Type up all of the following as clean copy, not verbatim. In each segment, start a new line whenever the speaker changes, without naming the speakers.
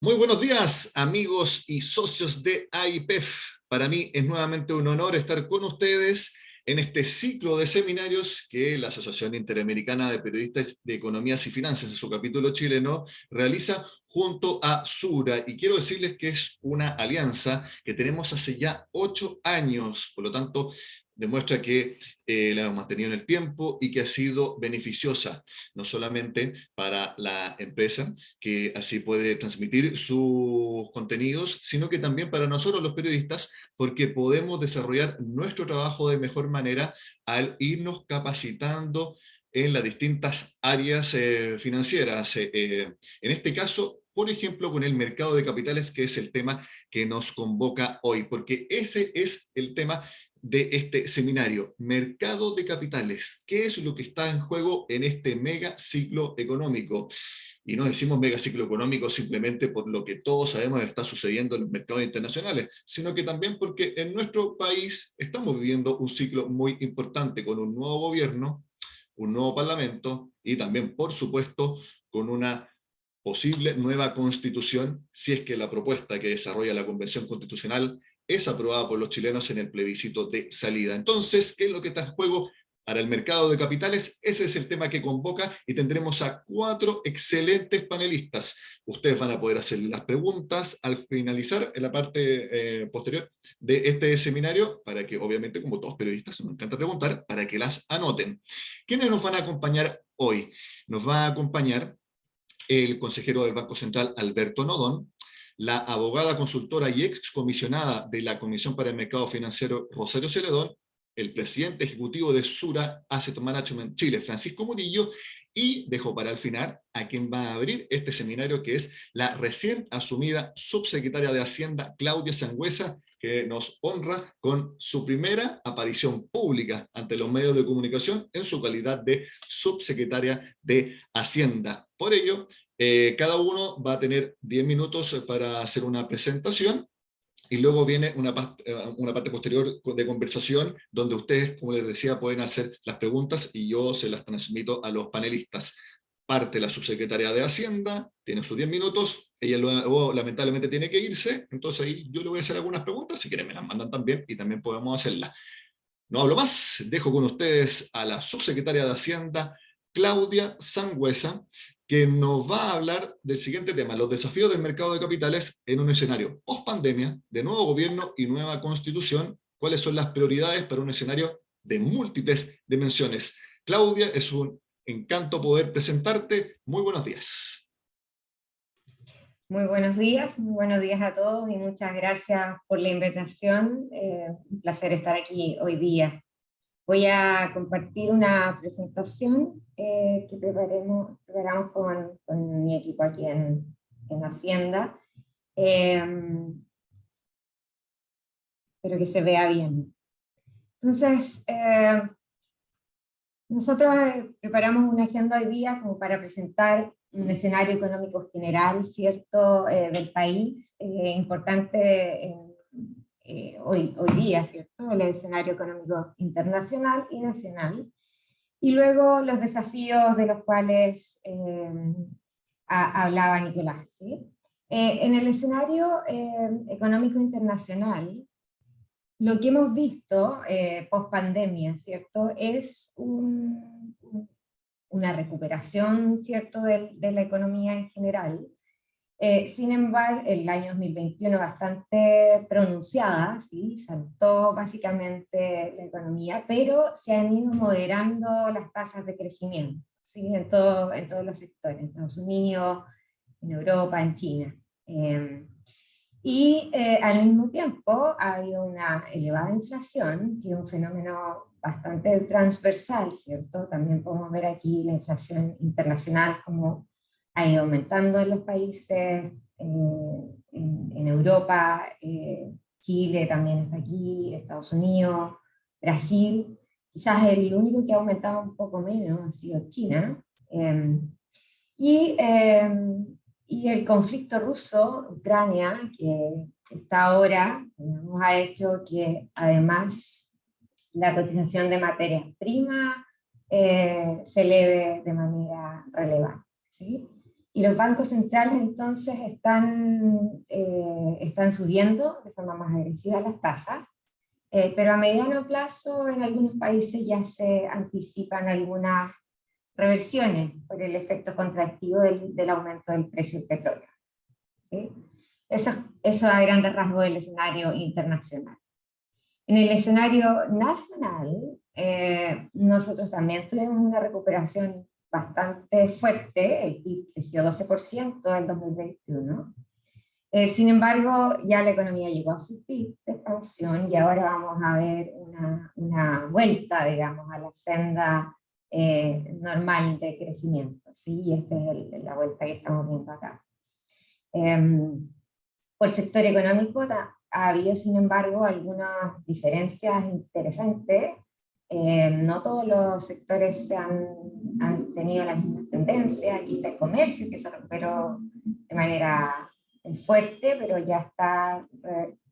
Muy buenos días, amigos y socios de AIPEF. Para mí es nuevamente un honor estar con ustedes en este ciclo de seminarios que la Asociación Interamericana de Periodistas de Economías y Finanzas, en su capítulo chileno, realiza junto a Sura. Y quiero decirles que es una alianza que tenemos hace ya 8 años, por lo tanto, demuestra que la hemos mantenido en el tiempo y que ha sido beneficiosa, no solamente para la empresa, que así puede transmitir sus contenidos, sino que también para nosotros los periodistas, porque podemos desarrollar nuestro trabajo de mejor manera al irnos capacitando en las distintas áreas financieras. En este caso, por ejemplo, con el mercado de capitales, que es el tema que nos convoca hoy, porque ese es el tema de este seminario, mercado de capitales. ¿Qué es lo que está en juego en este mega ciclo económico? Y no decimos megaciclo económico simplemente por lo que todos sabemos está sucediendo en los mercados internacionales, sino que también porque en nuestro país estamos viviendo un ciclo muy importante con un nuevo gobierno, un nuevo parlamento y también, por supuesto, con una posible nueva constitución, si es que la propuesta que desarrolla la Convención Constitucional es aprobada por los chilenos en el plebiscito de salida. Entonces, ¿qué es lo que está en juego para el mercado de capitales? Ese es el tema que convoca y tendremos a 4 excelentes panelistas. Ustedes van a poder hacer las preguntas al finalizar en la parte posterior de este seminario, para que obviamente, como todos periodistas, nos encanta preguntar, para que las anoten. ¿Quiénes nos van a acompañar hoy? Nos va a acompañar el consejero del Banco Central, Alberto Nodón, la abogada consultora y excomisionada de la Comisión para el Mercado Financiero, Rosario Celedón, el presidente ejecutivo de Sura Asset Management Chile, Francisco Murillo, y dejo para el final a quien va a abrir este seminario, que es la recién asumida subsecretaria de Hacienda, Claudia Sangüesa, que nos honra con su primera aparición pública ante los medios de comunicación en su calidad de subsecretaria de Hacienda. Por ello, cada uno va a tener 10 minutos para hacer una presentación y luego viene una parte posterior de conversación donde ustedes, como les decía, pueden hacer las preguntas y yo se las transmito a los panelistas. Parte la subsecretaria de Hacienda, tiene sus 10 minutos, ella luego lamentablemente tiene que irse, entonces ahí yo le voy a hacer algunas preguntas, si quieren me las mandan también y también podemos hacerlas. No hablo más, dejo con ustedes a la subsecretaria de Hacienda, Claudia Sangüesa, que nos va a hablar del siguiente tema: los desafíos del mercado de capitales en un escenario post-pandemia, de nuevo gobierno y nueva constitución. ¿Cuáles son las prioridades para un escenario de múltiples dimensiones? Claudia, es un encanto poder presentarte. Muy buenos días.
Muy buenos días a todos y muchas gracias por la invitación. Un placer estar aquí hoy día. Voy a compartir una presentación que preparamos con mi equipo aquí en Hacienda. Espero que se vea bien. Entonces, nosotros preparamos una agenda hoy día como para presentar un escenario económico general, ¿cierto?, del país, importante hoy día, ¿cierto?, el escenario económico internacional y nacional, y luego los desafíos de los cuales hablaba Nicolás, ¿sí? En el escenario económico internacional, lo que hemos visto post pandemia, ¿cierto?, es una recuperación, ¿cierto?, de la economía en general. Sin embargo, el año 2021 bastante pronunciada, ¿sí? Saltó básicamente la economía, pero se han ido moderando las tasas de crecimiento, ¿sí? En todos los sectores, en Estados Unidos, en Europa, en China. Al mismo tiempo ha habido una elevada inflación, que es un fenómeno bastante transversal, ¿cierto? También podemos ver aquí la inflación internacional, como ha ido aumentando en los países, en Europa, Chile también está aquí, Estados Unidos, Brasil. Quizás el único que ha aumentado un poco menos ha sido China. Y el conflicto ruso-Ucrania, que está ahora, nos ha hecho que además la cotización de materias primas se eleve de manera relevante, ¿sí? Y los bancos centrales entonces están subiendo de forma más agresiva las tasas, pero a mediano plazo en algunos países ya se anticipan algunas reversiones por el efecto contractivo del aumento del precio del petróleo. ¿Sí? Eso a grandes rasgos del escenario internacional. En el escenario nacional, nosotros también tuvimos una recuperación bastante fuerte, el PIB creció 12% en 2021. Sin embargo, ya la economía llegó a su pico de expansión y ahora vamos a ver una vuelta, digamos, a la senda normal de crecimiento, ¿sí? Y esta es la vuelta que estamos viendo acá. Por sector económico ha habido, sin embargo, algunas diferencias interesantes. No todos los sectores han tenido la misma tendencia. Aquí está el comercio, que se recuperó de manera fuerte, pero ya está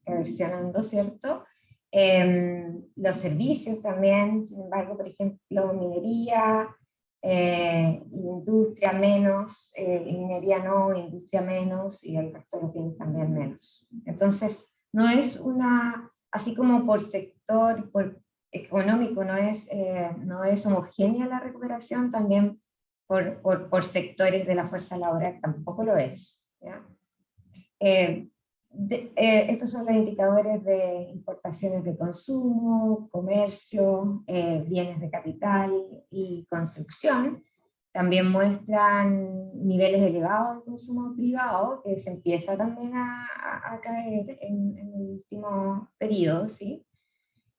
reversionando, ¿cierto? Los servicios también, sin embargo, por ejemplo, minería, industria menos, minería no, industria menos, y el resto de los bienes también menos. Entonces, no es así como por sector, por económico, no es homogénea la recuperación, también por sectores de la fuerza laboral tampoco lo es, ¿ya? Estos son los indicadores de importaciones de consumo, comercio, bienes de capital y construcción. También muestran niveles elevados de consumo privado, que se empieza también a caer en el último periodo, ¿sí?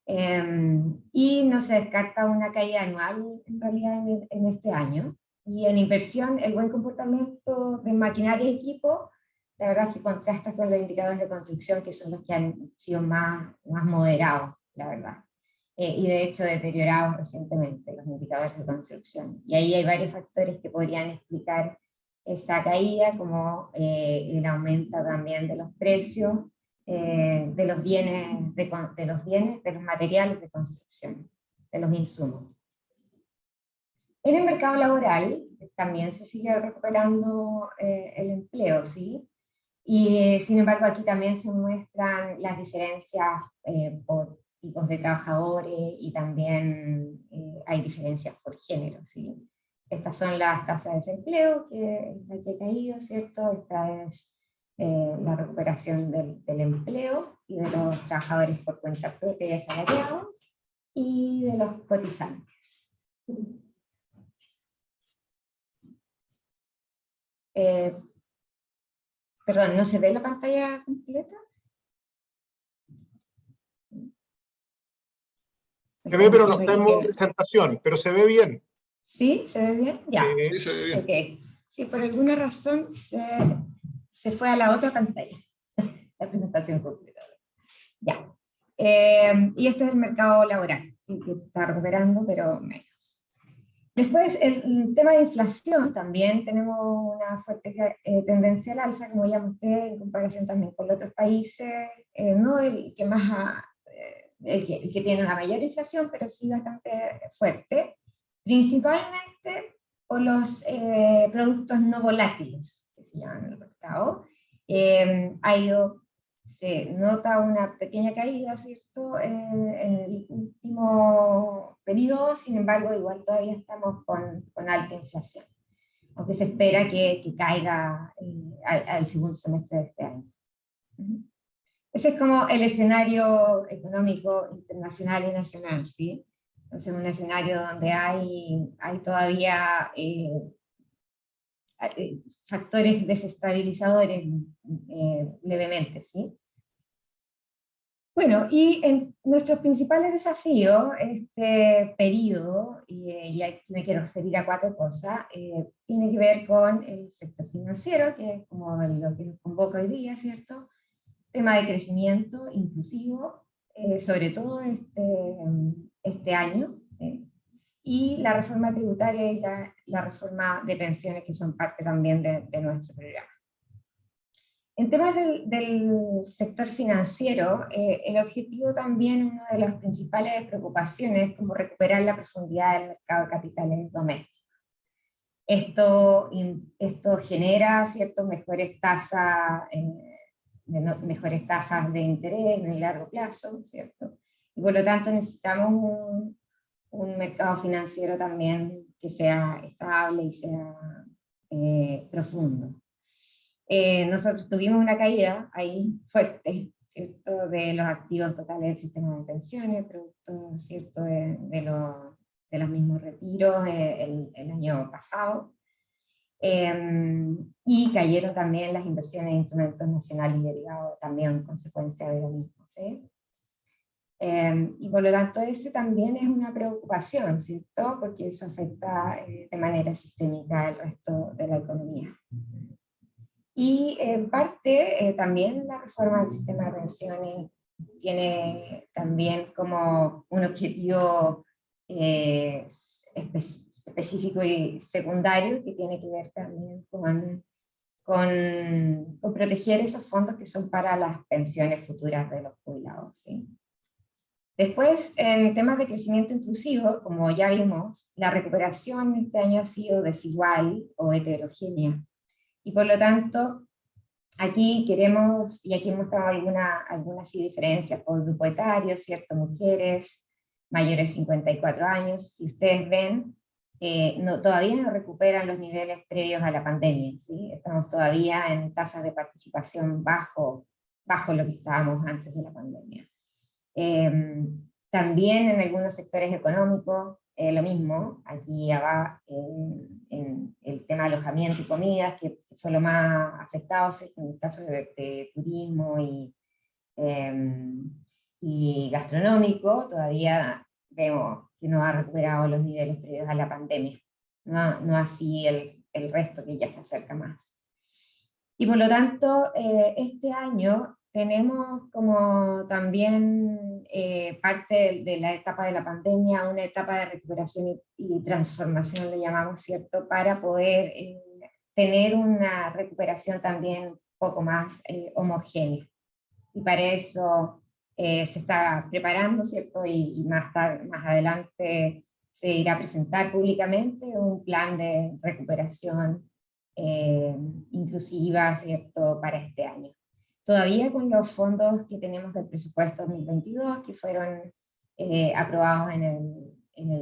Y no se descarta una caída anual en realidad en este año. Y en inversión, el buen comportamiento de maquinaria y equipo, la verdad es que contrasta con los indicadores de construcción, que son los que han sido más moderados, la verdad. Y de hecho deteriorados recientemente, los indicadores de construcción. Y ahí hay varios factores que podrían explicar esa caída, como el aumento también de los precios, de los bienes, de los materiales de construcción, de los insumos. En el mercado laboral también se sigue recuperando el empleo, ¿sí? Y sin embargo aquí también se muestran las diferencias por tipos de trabajadores y también hay diferencias por género, ¿sí? Estas son las tasas de desempleo que ha caído, ¿cierto? Esta es la recuperación del empleo y de los trabajadores por cuenta propia y asalariados y de los cotizantes. Perdón, ¿no se ve la pantalla completa?
Se ve, pero no está en modo presentación, pero se ve bien.
¿Sí? ¿Se ve bien? Ya.
Sí, se ve bien.
Ok. Sí, por alguna razón se fue a la otra pantalla. La presentación completa. Ya. Y este es el mercado laboral, ¿sí? Que está recuperando, pero menos. Después, el tema de inflación, también tenemos una fuerte tendencia al alza, como ya mostré, en comparación también con otros países, no el que más, el que tiene una mayor inflación, pero sí bastante fuerte, principalmente por los productos no volátiles, que se llaman en el mercado. Se nota una pequeña caída, ¿cierto?, en el último periodo, sin embargo, igual todavía estamos con alta inflación, aunque se espera que caiga al segundo semestre de este año. Ese es como el escenario económico internacional y nacional, ¿sí? Entonces, un escenario donde hay todavía factores desestabilizadores levemente, ¿sí? Bueno, y en nuestros principales desafíos, este periodo, y aquí me quiero referir a 4 cosas, tiene que ver con el sector financiero, que es como lo que nos convoca hoy día, ¿cierto? Tema de crecimiento inclusivo, sobre todo este año, ¿sí? Y la reforma tributaria y la reforma de pensiones, que son parte también de nuestro programa. En temas del sector financiero, el objetivo también, una de las principales preocupaciones, es como recuperar la profundidad del mercado de capitales doméstico. Esto genera, ¿cierto?, mejores tasas de interés en el largo plazo, ¿cierto? Y por lo tanto necesitamos un mercado financiero también que sea estable y sea profundo. Nosotros tuvimos una caída ahí fuerte, ¿cierto?, de los activos totales del sistema de pensiones, producto, ¿cierto?, de los mismos retiros el año pasado. Y cayeron también las inversiones en instrumentos nacionales y derivados, también en consecuencia de lo mismo, ¿sí? Y por lo tanto ese también es una preocupación, ¿cierto? Porque eso afecta de manera sistémica el resto de la economía. Y en parte también la reforma del sistema de pensiones tiene también como un objetivo específico y secundario que tiene que ver también con proteger esos fondos que son para las pensiones futuras de los jubilados, ¿sí? Después, en temas de crecimiento inclusivo, como ya vimos, la recuperación este año ha sido desigual o heterogénea. Y por lo tanto, aquí queremos, y aquí he mostrado algunas diferencias por grupo etario, ¿cierto? Mujeres mayores de 54 años, si ustedes ven, todavía no recuperan los niveles previos a la pandemia, ¿sí? Estamos todavía en tasas de participación bajo lo que estábamos antes de la pandemia. También en algunos sectores económicos, lo mismo, aquí va en el tema de alojamiento y comidas, que fue lo más afectado en el caso de turismo y gastronómico, todavía vemos que no ha recuperado los niveles previos a la pandemia, no así el resto que ya se acerca más. Y por lo tanto, este año tenemos como también parte de la etapa de la pandemia, una etapa de recuperación y transformación, le llamamos, ¿cierto?, para poder tener una recuperación también un poco más homogénea. Y para eso se está preparando, ¿cierto?, y más adelante se irá a presentar públicamente un plan de recuperación inclusiva, ¿cierto?, para este año. Todavía con los fondos que tenemos del presupuesto 2022, que fueron aprobados en el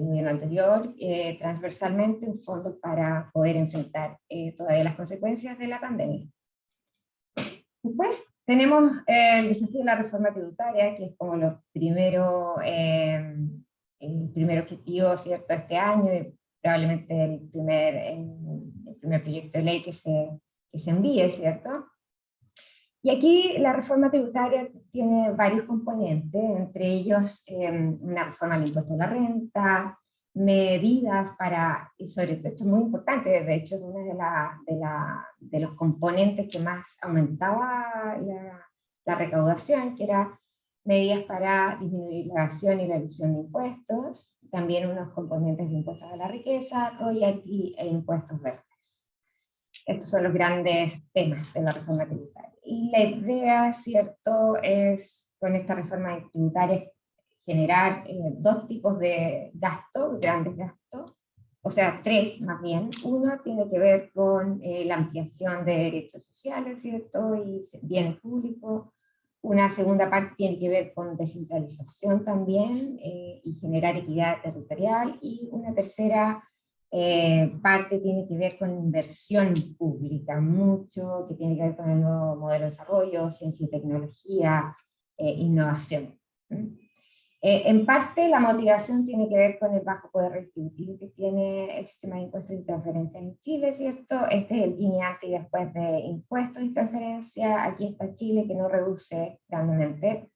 gobierno anterior, transversalmente un fondo para poder enfrentar todavía las consecuencias de la pandemia. Después tenemos el desafío de la reforma tributaria, que es como el primer objetivo, ¿cierto?, este año, y probablemente el primer proyecto de ley que se envíe, ¿cierto? Y aquí la reforma tributaria tiene varios componentes, entre ellos una reforma al impuesto a la renta, medidas para, y sobre todo esto es muy importante, de hecho es uno de los componentes que más aumentaba la recaudación, que era medidas para disminuir la evasión y la elusión de impuestos, también unos componentes de impuestos a la riqueza, royalty e impuestos verdes. Estos son los grandes temas de la reforma tributaria. Y la idea, ¿cierto?, es con esta reforma tributaria generar dos tipos de gastos, grandes gastos, o sea, tres más bien. Uno tiene que ver con la ampliación de derechos sociales, ¿cierto?, y bienes públicos. Una segunda parte tiene que ver con descentralización también y generar equidad territorial. Y una tercera parte tiene que ver con inversión pública, mucho que tiene que ver con el nuevo modelo de desarrollo, ciencia y tecnología, innovación. En parte la motivación tiene que ver con el bajo poder retributivo que tiene el sistema de impuestos y transferencias en Chile, ¿cierto? Este es el Gini antes y después de impuestos y transferencias. Aquí está Chile, que no reduce grandemente,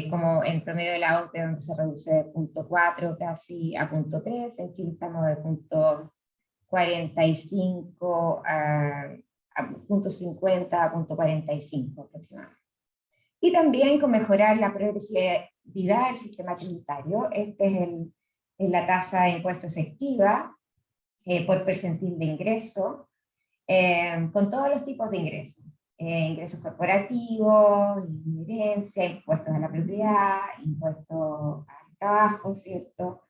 como en promedio de la OCDE, donde se reduce de 0.4 casi a 0.3, en Chile estamos de 0.45 a 0.50 a 0.45 aproximadamente. Y también con mejorar la progresividad del sistema tributario. Este es la tasa de impuesto efectiva por percentil de ingreso, con todos los tipos de ingresos. Ingresos corporativos, herencia, impuestos a la propiedad, impuestos al trabajo, ¿cierto?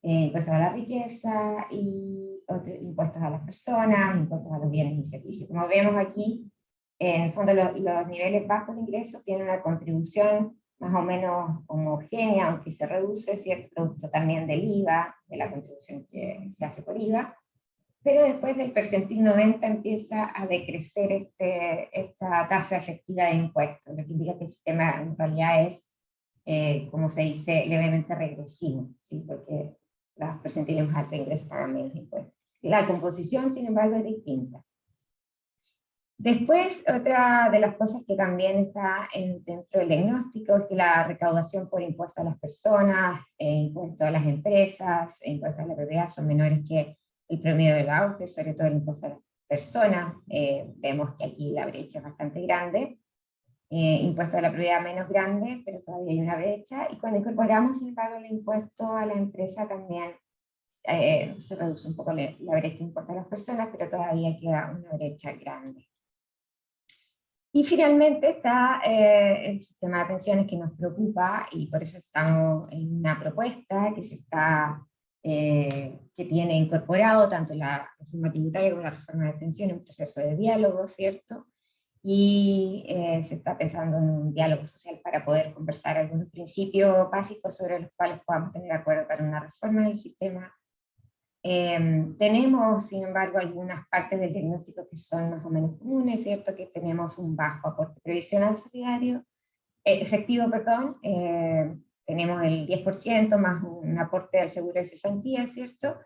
impuestos a la riqueza y otros impuestos a las personas, impuestos a los bienes y servicios. Como vemos aquí, en el fondo los niveles bajos de ingresos tienen una contribución más o menos homogénea, aunque se reduce, ¿cierto? Producto también del IVA, de la contribución que se hace por IVA, pero después del percentil 90 empieza a decrecer esta tasa efectiva de impuestos, lo que indica que el sistema en realidad es, como se dice, levemente regresivo, ¿sí? Porque los percentiles más altos de ingresos pagan menos impuestos. La composición, sin embargo, es distinta. Después, otra de las cosas que también está dentro del diagnóstico es que la recaudación por impuestos a las personas, impuestos a las empresas, impuestos a la propiedad son menores que el promedio del AUTE, sobre todo el impuesto a las personas. Vemos que aquí la brecha es bastante grande. Impuesto a la propiedad menos grande, pero todavía hay una brecha. Y cuando incorporamos, sin embargo, el impuesto a la empresa también se reduce un poco la brecha de impuesto a las personas, pero todavía queda una brecha grande. Y finalmente está el sistema de pensiones que nos preocupa, y por eso estamos en una propuesta que tiene incorporado tanto la reforma tributaria como la reforma de pensiones, un proceso de diálogo, ¿cierto? Y se está pensando en un diálogo social para poder conversar algunos principios básicos sobre los cuales podamos tener acuerdo para una reforma del sistema. Tenemos, sin embargo, algunas partes del diagnóstico que son más o menos comunes, ¿cierto? Que tenemos un bajo aporte previsional solidario, efectivo, perdón, tenemos el 10% más un aporte al seguro de cesantía, ¿cierto?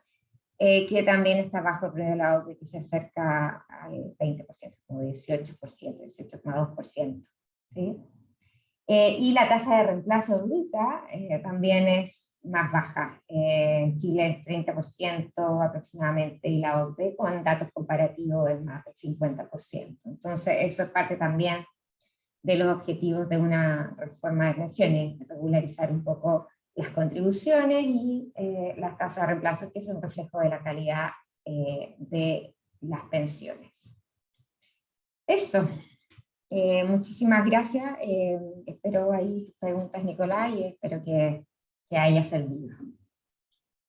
Que también está bajo el promedio de la OCDE, que se acerca al 20%, como 18%, 18,2%. ¿Sí? Y la tasa de reemplazo bruta también es más baja. En Chile es 30% aproximadamente, y la OCDE con datos comparativos es más del 50%. Entonces eso es parte también de los objetivos de una reforma de pensiones, regularizar un poco las contribuciones y las tasas de reemplazo, que es un reflejo de la calidad de las pensiones. Eso. Muchísimas gracias. Espero ahí tus preguntas, Nicolás, y espero que haya servido.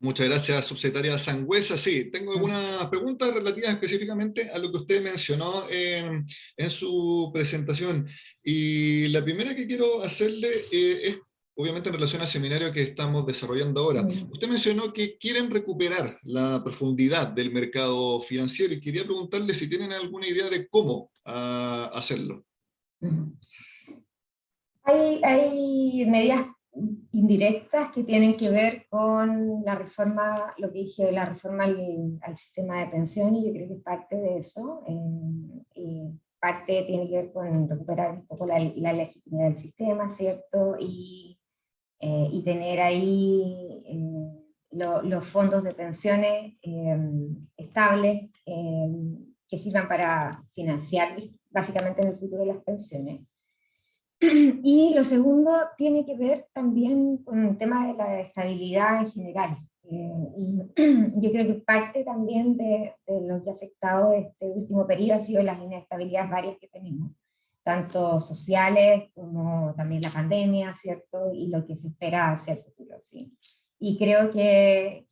Muchas gracias, subsecretaria Sangüesa. Sí, tengo algunas preguntas relativas específicamente a lo que usted mencionó en su presentación. Y la primera que quiero hacerle es, obviamente, en relación al seminario que estamos desarrollando ahora. Usted mencionó que quieren recuperar la profundidad del mercado financiero, y quería preguntarle si tienen alguna idea de cómo hacerlo.
Hay medidas indirectas que tienen que ver con la reforma, lo que dije, la reforma al sistema de pensiones. Yo creo que parte de eso, parte tiene que ver con recuperar un poco la legitimidad del sistema, ¿cierto? Y tener ahí los fondos de pensiones estables que sirvan para financiar básicamente en el futuro las pensiones. Y lo segundo tiene que ver también con el tema de la estabilidad en general. Y yo creo que parte también de lo que ha afectado este último periodo ha sido las inestabilidades varias que tenemos, tanto sociales como también la pandemia, ¿cierto? Y lo que se espera hacia el futuro, ¿sí? Y creo que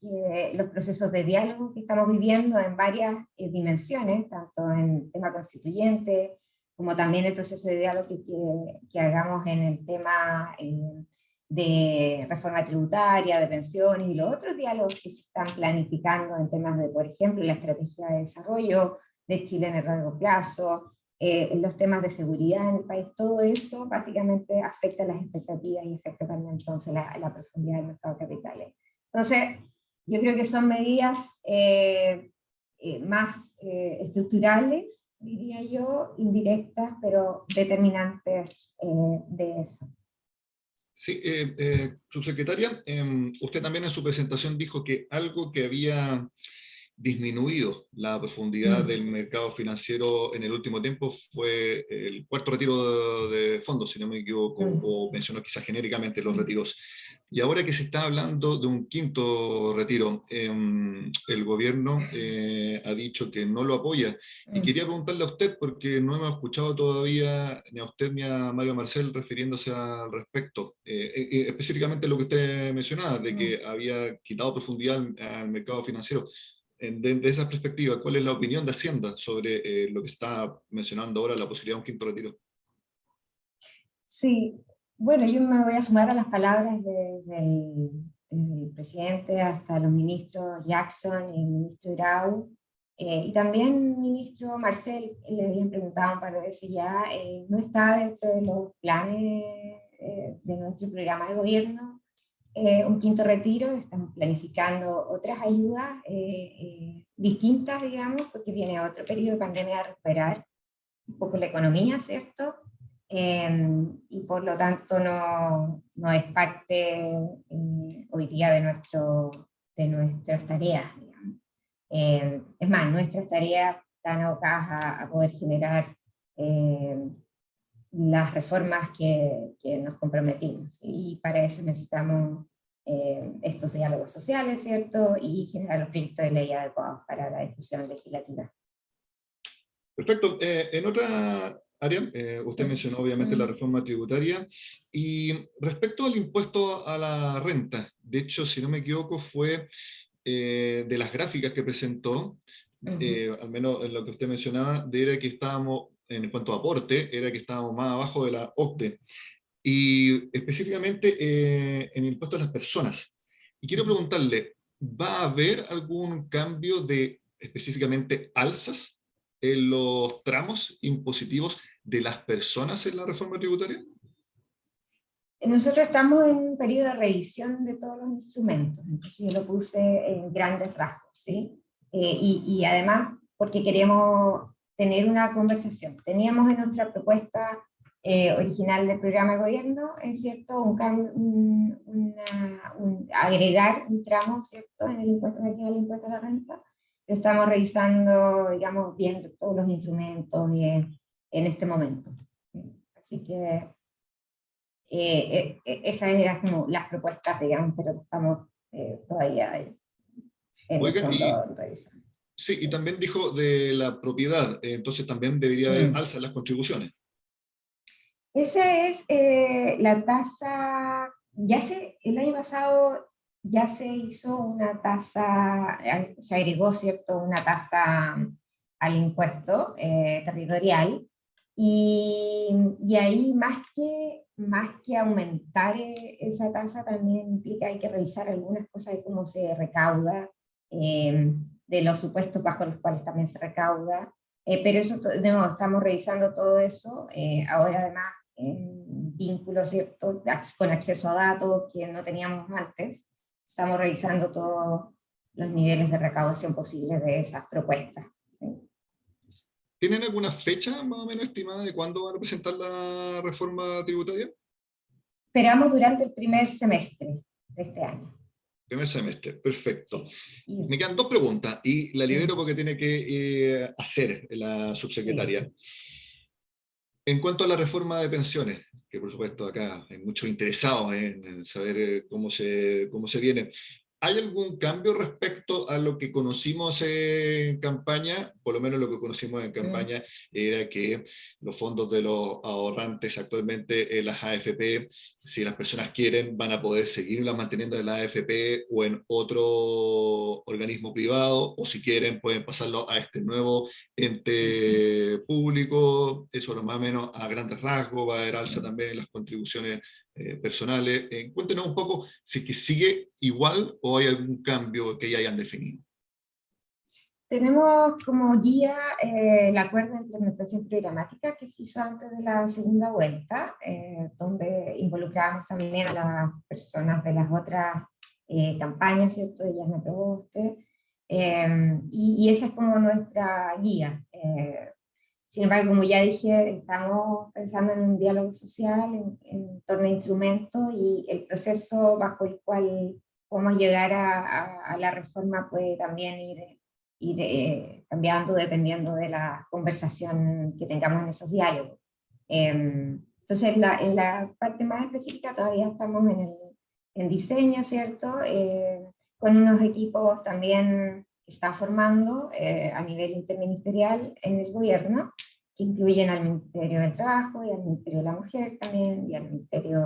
los procesos de diálogo que estamos viviendo en varias dimensiones, tanto en tema constituyente, como también el proceso de diálogo que hagamos en el tema de reforma tributaria, de pensiones, y los otros diálogos que se están planificando en temas de, por ejemplo, la estrategia de desarrollo de Chile en el largo plazo, los temas de seguridad en el país, todo eso básicamente afecta las expectativas y afecta también entonces la profundidad del mercado de capitales. Entonces, yo creo que son medidas más estructurales, diría yo, indirectas, pero determinantes de eso.
Sí, subsecretaria, usted también en su presentación dijo que algo que había disminuido la profundidad del mercado financiero en el último tiempo fue el cuarto retiro de fondos, si no me equivoco, o mencionó quizás genéricamente los retiros. Y ahora que se está hablando de un quinto retiro, el gobierno ha dicho que no lo apoya. Y quería preguntarle a usted, porque no hemos escuchado todavía ni a usted ni a Mario Marcel refiriéndose al respecto. Específicamente lo que usted mencionaba, de que había quitado profundidad al mercado financiero. De esa perspectiva, ¿cuál es la opinión de Hacienda sobre lo que está mencionando ahora, la posibilidad de un quinto retiro?
Sí, bueno, yo me voy a sumar a las palabras del presidente hasta los ministros Jackson y el ministro Grau, y también ministro Marcel, le habían preguntado un par de veces ya, no está dentro de los planes de nuestro programa de gobierno un quinto retiro. Estamos planificando otras ayudas distintas, digamos, porque viene otro periodo de pandemia a recuperar un poco la economía, ¿cierto? Y por lo tanto no es parte hoy día de nuestras tareas, digamos. Es más, nuestras tareas están abocadas a poder generar las reformas que nos comprometimos, y para eso necesitamos estos diálogos sociales, ¿cierto? Y generar los proyectos de ley adecuados para la discusión legislativa.
Perfecto. En otra área, usted mencionó obviamente la reforma tributaria, y respecto al impuesto a la renta, de hecho, si no me equivoco, fue de las gráficas que presentó, al menos en lo que usted mencionaba, era que estábamos, en cuanto a aporte, era que estábamos más abajo de la OCDE, y específicamente en el impuesto a las personas. Y quiero preguntarle, ¿va a haber algún cambio de específicamente alzas en los tramos impositivos de las personas en la reforma tributaria?
Nosotros estamos en un periodo de revisión de todos los instrumentos, entonces yo lo puse en grandes rasgos, ¿sí? Y además porque queremos tener una conversación. Teníamos en nuestra propuesta original del programa de gobierno, es cierto, agregar un tramo, ¿cierto?, en el impuesto marginal, el impuesto a la renta. Lo estamos revisando, digamos, viendo todos los instrumentos en este momento. Así que esas eran como las propuestas, digamos, pero estamos todavía en el
Oigan,
fondo revisando.
sí, y también dijo de la propiedad, entonces también debería haber alza en las contribuciones.
Esa es la tasa, el año pasado ya se hizo una tasa, se agregó, ¿cierto?, una tasa al impuesto territorial, y ahí más que aumentar esa tasa también implica, hay que revisar algunas cosas de cómo se recauda, de los supuestos bajo los cuales también se recauda, pero eso, de nuevo, estamos revisando todo eso, ahora además en vínculos, ¿cierto?, con acceso a datos que no teníamos antes. Estamos revisando todos los niveles de recaudación posibles de esas propuestas.
¿Tienen alguna fecha más o menos estimada de cuándo van a presentar la reforma tributaria?
Esperamos durante el primer semestre de este año.
Primer semestre, perfecto.
Sí.
Me quedan dos preguntas y la libero porque tiene que hacer la subsecretaria. Sí. En cuanto a la reforma de pensiones, que por supuesto acá hay muchos interesados en saber cómo se viene, ¿hay algún cambio respecto a lo que conocimos en campaña? Por lo menos lo que conocimos en campaña era que los fondos de los ahorrantes actualmente en las AFP, si las personas quieren, van a poder seguirlas manteniendo en la AFP o en otro organismo privado, o si quieren pueden pasarlo a este nuevo ente público. Eso más o menos a grandes rasgos. Va a haber alza también en las contribuciones personales. Cuéntenos un poco si es que sigue igual o hay algún cambio que ya hayan definido.
Tenemos como guía el acuerdo de implementación programática que se hizo antes de la segunda vuelta, donde involucramos también a las personas de las otras campañas, ¿cierto?, de Ellas Me Proboste, y esa es como nuestra guía. Sin embargo, como ya dije, estamos pensando en un diálogo social en torno a instrumentos, y el proceso bajo el cual podemos llegar a la reforma puede también ir cambiando dependiendo de la conversación que tengamos en esos diálogos. Entonces, en la parte más específica todavía estamos en diseño, ¿cierto? Con unos equipos también que está formando a nivel interministerial en el gobierno, que incluyen al Ministerio del Trabajo y al Ministerio de la Mujer también, y al Ministerio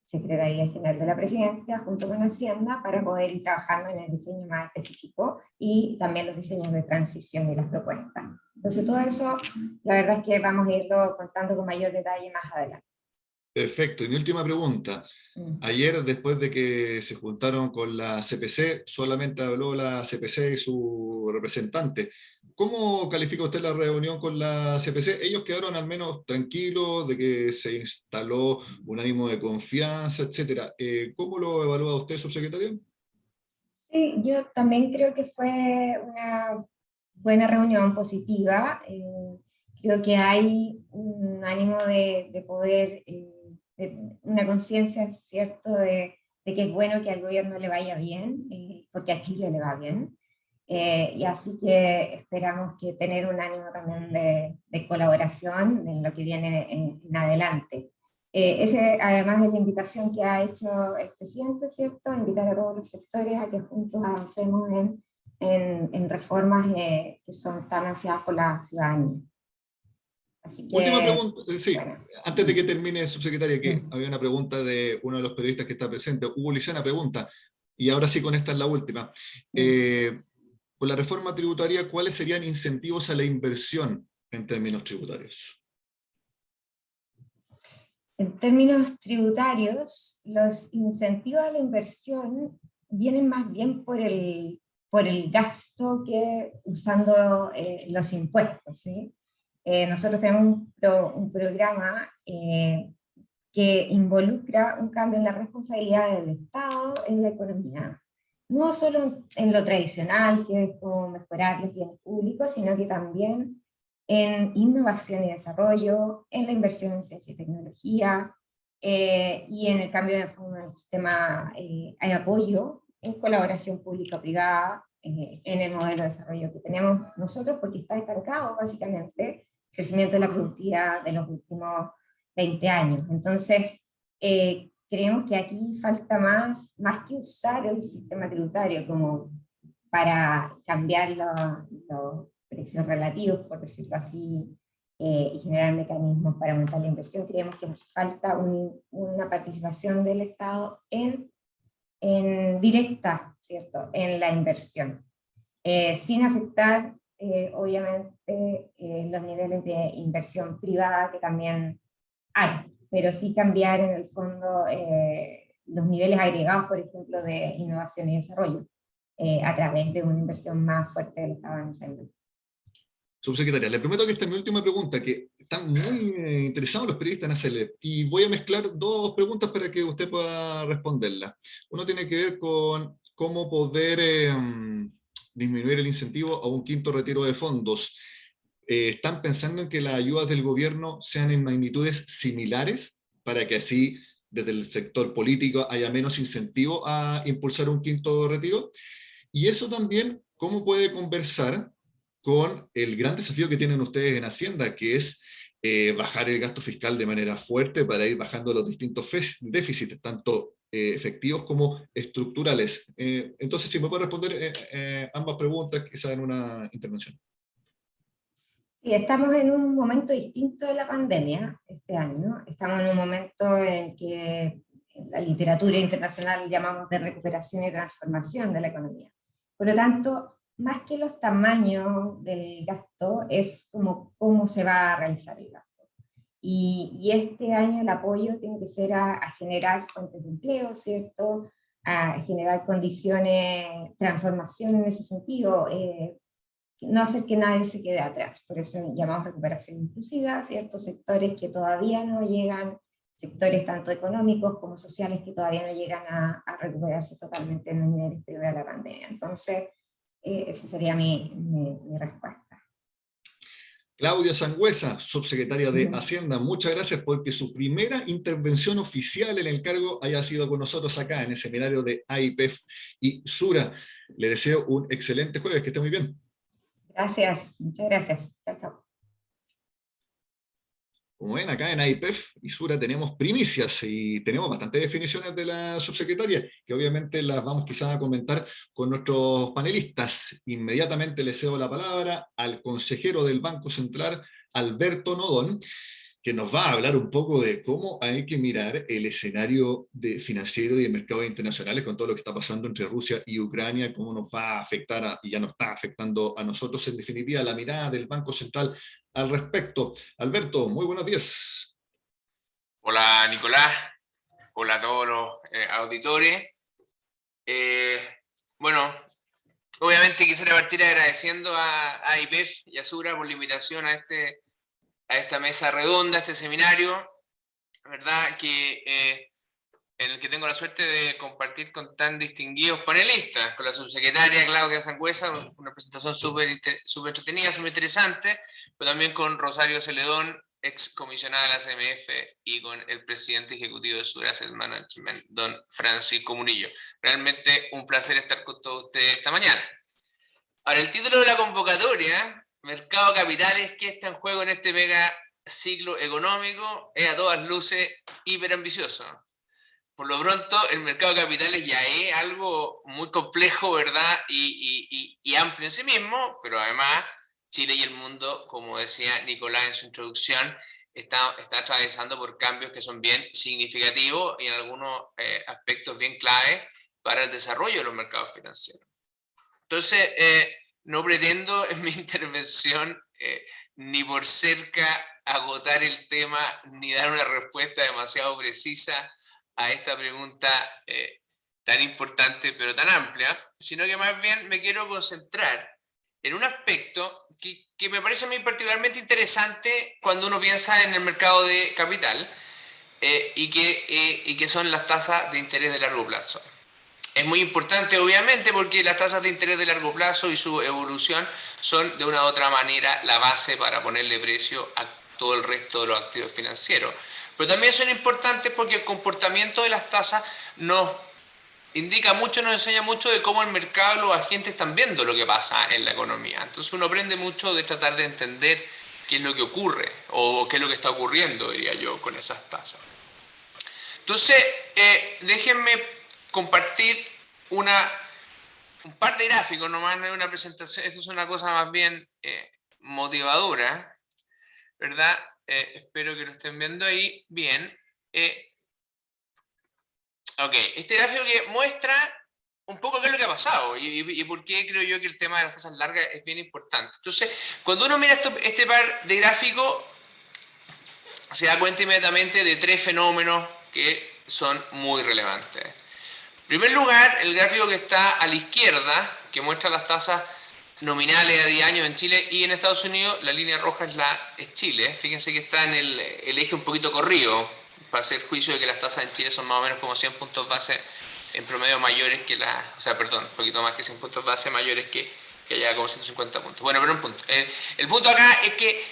Secretaría General de la Presidencia, junto con Hacienda, para poder ir trabajando en el diseño más específico y también los diseños de transición y las propuestas. Entonces todo eso, la verdad es que vamos a irlo contando con mayor detalle más adelante.
Perfecto. Y mi última pregunta. Ayer, después de que se juntaron con la CPC, solamente habló la CPC y su representante. ¿Cómo califica usted la reunión con la CPC? Ellos quedaron al menos tranquilos de que se instaló un ánimo de confianza, etcétera. ¿Cómo lo evalúa usted, subsecretario?
Sí, yo también creo que fue una buena reunión, positiva. Creo que hay un ánimo de poder, una conciencia, ¿cierto?, de que es bueno que al gobierno le vaya bien, porque a Chile le va bien. Y así que esperamos que tener un ánimo también de colaboración en lo que viene en adelante. Ese además es la invitación que ha hecho el presidente, ¿cierto? Invitar a todos los sectores a que juntos avancemos en reformas que son tan ansiadas por la ciudadanía. Así
Última
que,
pregunta, sí,
bueno.
antes de que termine, subsecretaria, que
Mm.
había una pregunta de uno de los periodistas que está presente. Hugo Licena pregunta, y ahora sí con esta es la última. Con la reforma tributaria, ¿cuáles serían incentivos a la inversión en términos tributarios?
En términos tributarios, los incentivos a la inversión vienen más bien por el gasto que usando los impuestos, ¿sí? Nosotros tenemos un programa que involucra un cambio en la responsabilidad del Estado en la economía. No solo en lo tradicional, que es como mejorar los bienes públicos, sino que también en innovación y desarrollo, en la inversión en ciencia y tecnología, y en el cambio de fondo del sistema hay apoyo en colaboración pública-privada en el modelo de desarrollo que tenemos nosotros, porque está estancado básicamente el crecimiento de la productividad de los últimos 20 años. Entonces, creemos que aquí falta más que usar el sistema tributario como para cambiar los precios relativos, por decirlo así, y generar mecanismos para aumentar la inversión. Creemos que hace falta una participación del Estado en directa, ¿cierto?, en la inversión, sin afectar, obviamente, los niveles de inversión privada que también hay, pero sí cambiar en el fondo los niveles agregados, por ejemplo, de innovación y desarrollo, a través de una inversión más fuerte del Estado en esa industria.
Subsecretaria, le prometo que esta es mi última pregunta, que están muy interesados los periodistas en hacerle, y voy a mezclar dos preguntas para que usted pueda responderlas. Uno tiene que ver con cómo poder disminuir el incentivo a un quinto retiro de fondos. ¿Están pensando en que las ayudas del gobierno sean en magnitudes similares para que así desde el sector político haya menos incentivo a impulsar un quinto retiro? Y eso también, ¿cómo puede conversar con el gran desafío que tienen ustedes en Hacienda, que es bajar el gasto fiscal de manera fuerte para ir bajando los distintos déficits, tanto efectivos como estructurales? Entonces, si me puede responder ambas preguntas, quizás en una intervención.
Sí, estamos en un momento distinto de la pandemia este año. Estamos en un momento en que en la literatura internacional llamamos de recuperación y transformación de la economía. Por lo tanto, más que los tamaños del gasto, es como cómo se va a realizar el gasto. Y este año el apoyo tiene que ser a generar fuentes de empleo, ¿cierto?, a generar condiciones, transformación en ese sentido, no hacer que nadie se quede atrás. Por eso llamamos recuperación inclusiva, ciertos sectores que todavía no llegan, sectores tanto económicos como sociales que todavía no llegan a recuperarse totalmente en los niveles previos a la pandemia. Entonces, esa sería mi respuesta.
Claudia Sangüesa, subsecretaria de Hacienda, muchas gracias porque su primera intervención oficial en el cargo haya sido con nosotros acá en el seminario de AIPEF y Sura. Le deseo un excelente jueves, que esté muy bien.
Gracias, muchas gracias. Chao, chao.
Como ven, acá en AIPEF y Sura tenemos primicias y tenemos bastantes definiciones de la subsecretaria, que obviamente las vamos quizás a comentar con nuestros panelistas. Inmediatamente le cedo la palabra al consejero del Banco Central, Alberto Nodón, que nos va a hablar un poco de cómo hay que mirar el escenario financiero y de mercados internacionales con todo lo que está pasando entre Rusia y Ucrania, cómo nos va a afectar y ya nos está afectando a nosotros, en definitiva, la mirada del Banco Central al respecto. Alberto, muy buenos días.
Hola Nicolás, hola a todos los auditores. Bueno, obviamente quisiera partir agradeciendo a AIPEF y a Sura por la invitación a esta mesa redonda, a este seminario, ¿verdad? En el que tengo la suerte de compartir con tan distinguidos panelistas, con la subsecretaria Claudia Sangüesa, una presentación súper entretenida, súper interesante, pero también con Rosario Celedón, ex comisionada de la CMF, y con el presidente ejecutivo de Sura Asset Management, don Francisco Murillo. Realmente un placer estar con todos ustedes esta mañana. Ahora, el título de la convocatoria, Mercado de Capitales, ¿qué está en juego en este mega ciclo económico? Es a todas luces hiperambicioso. Por lo pronto, el mercado de capitales ya es algo muy complejo, ¿verdad? Y amplio en sí mismo, pero además Chile y el mundo, como decía Nicolás en su introducción, está atravesando por cambios que son bien significativos y en algunos aspectos bien claves para el desarrollo de los mercados financieros. Entonces, no pretendo en mi intervención ni por cerca agotar el tema ni dar una respuesta demasiado precisa a esta pregunta tan importante pero tan amplia, sino que más bien me quiero concentrar en un aspecto que me parece a mí particularmente interesante cuando uno piensa en el mercado de capital y que son las tasas de interés de largo plazo. Es muy importante, obviamente, porque las tasas de interés de largo plazo y su evolución son de una u otra manera la base para ponerle precio a todo el resto de los activos financieros. Pero también son importantes porque el comportamiento de las tasas nos indica mucho, nos enseña mucho de cómo el mercado y los agentes están viendo lo que pasa en la economía. Entonces uno aprende mucho de tratar de entender qué es lo que ocurre o qué es lo que está ocurriendo, diría yo, con esas tasas. Entonces, déjenme compartir un par de gráficos, nomás no es una presentación, esto es una cosa más bien motivadora, ¿verdad? Espero que lo estén viendo ahí bien. Ok, este gráfico que muestra un poco qué es lo que ha pasado y por qué creo yo que el tema de las tasas largas es bien importante. Entonces, cuando uno mira este par de gráficos, se da cuenta inmediatamente de tres fenómenos que son muy relevantes. En primer lugar, el gráfico que está a la izquierda, que muestra las tasas nominales a 10 años en Chile y en Estados Unidos, la línea roja es Chile. Fíjense que está en el eje un poquito corrido, para hacer juicio de que las tasas en Chile son más o menos como 100 puntos base en promedio mayores que un poquito más que 100 puntos base mayores que allá como 150 puntos. Bueno, pero un punto. El punto acá es que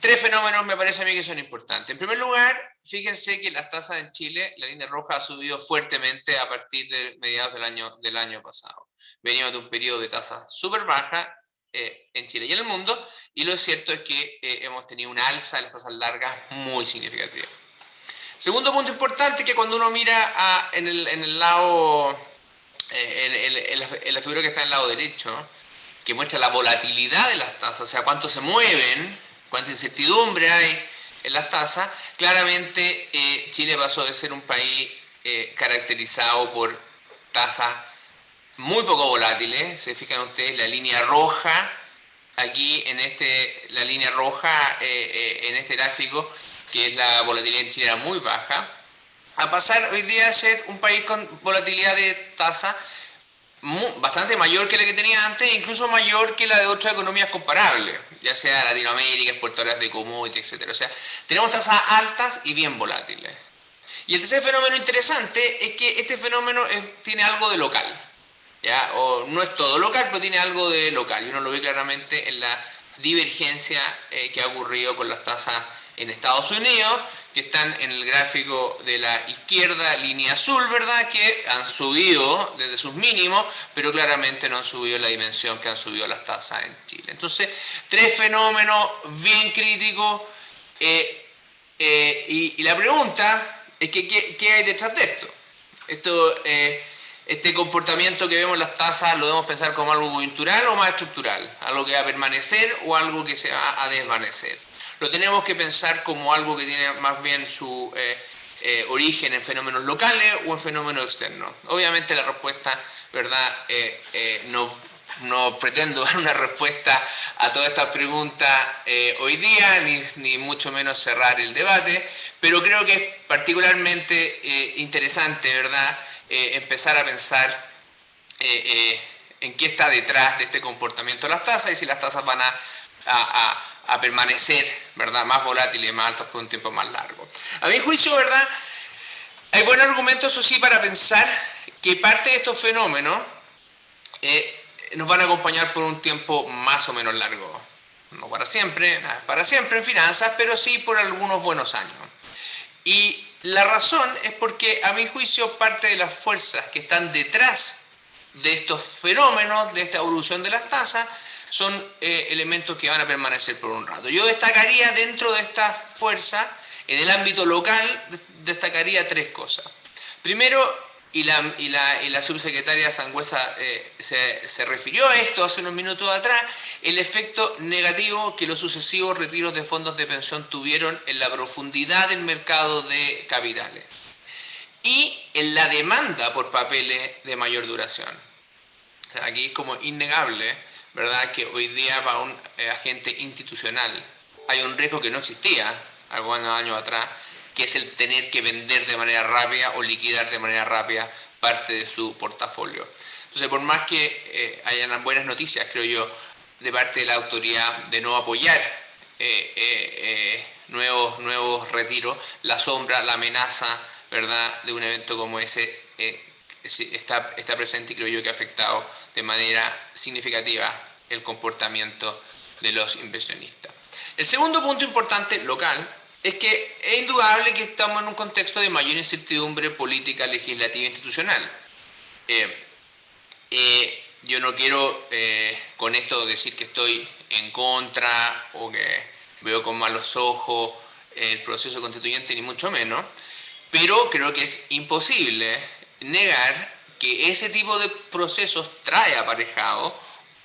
tres fenómenos me parece a mí que son importantes. En primer lugar, fíjense que las tasas en Chile, la línea roja ha subido fuertemente a partir de mediados del año pasado. Venimos de un periodo de tasas súper baja en Chile y en el mundo, y lo cierto es que hemos tenido una alza de las tasas largas muy significativa. Segundo punto importante, que cuando uno mira en el lado, en la figura que está en el lado derecho, que muestra la volatilidad de las tasas, o sea, cuánto se mueven, cuánta incertidumbre hay en las tasas, claramente Chile pasó de ser un país caracterizado por tasas muy poco volátiles. Se fijan ustedes, la línea roja, aquí la línea roja en este gráfico, que es la volatilidad en Chile, era muy baja, a pasar hoy día a ser un país con volatilidad de tasa bastante mayor que la que tenía antes, incluso mayor que la de otras economías comparables, ya sea Latinoamérica, exportadoras de commodities, etc. O sea, tenemos tasas altas y bien volátiles. Y el tercer fenómeno interesante es que este fenómeno tiene algo de local, ¿ya? O no es todo local, pero tiene algo de local, y uno lo ve claramente en la divergencia que ha ocurrido con las tasas en Estados Unidos, que están en el gráfico de la izquierda, línea azul, ¿verdad? Que han subido desde sus mínimos, pero claramente no han subido en la dimensión que han subido las tasas en Chile. Entonces, tres fenómenos bien críticos. Y la pregunta es que, ¿qué hay detrás de esto? Este comportamiento que vemos en las tasas, ¿lo debemos pensar como algo coyuntural o más estructural? ¿Algo que va a permanecer o algo que se va a desvanecer? ¿Lo tenemos que pensar como algo que tiene más bien su origen en fenómenos locales o en fenómenos externos? Obviamente la respuesta, ¿verdad? No pretendo dar una respuesta a todas estas preguntas hoy día, ni mucho menos cerrar el debate, pero creo que es particularmente interesante, ¿verdad?, empezar a pensar en qué está detrás de este comportamiento de las tasas y si las tasas van a permanecer, ¿verdad?, más volátiles y más altas por un tiempo más largo. A mi juicio, ¿verdad?, hay buenos argumentos, eso sí, para pensar que parte de estos fenómenos nos van a acompañar por un tiempo más o menos largo. No para siempre en finanzas, pero sí por algunos buenos años. Y la razón es porque, a mi juicio, parte de las fuerzas que están detrás de estos fenómenos, de esta evolución de las tasas, son elementos que van a permanecer por un rato. Yo destacaría dentro de esta fuerza, en el ámbito local, destacaría tres cosas. Primero, y la subsecretaria Sangüesa se refirió a esto hace unos minutos atrás, el efecto negativo que los sucesivos retiros de fondos de pensión tuvieron en la profundidad del mercado de capitales y en la demanda por papeles de mayor duración. Aquí es como innegable, ¿verdad?, que hoy día para un agente institucional hay un riesgo que no existía algunos años atrás, que es el tener que vender de manera rápida o liquidar de manera rápida parte de su portafolio. Entonces, por más que hayan buenas noticias, creo yo, de parte de la autoridad de no apoyar nuevos retiros, la sombra, la amenaza, ¿verdad?, de un evento como ese está presente y creo yo que ha afectado de manera significativa el comportamiento de los inversionistas. El segundo punto importante, local, es que es indudable que estamos en un contexto de mayor incertidumbre política, legislativa e institucional. Yo no quiero con esto decir que estoy en contra o que veo con malos ojos el proceso constituyente, ni mucho menos, pero creo que es imposible negar que ese tipo de procesos trae aparejado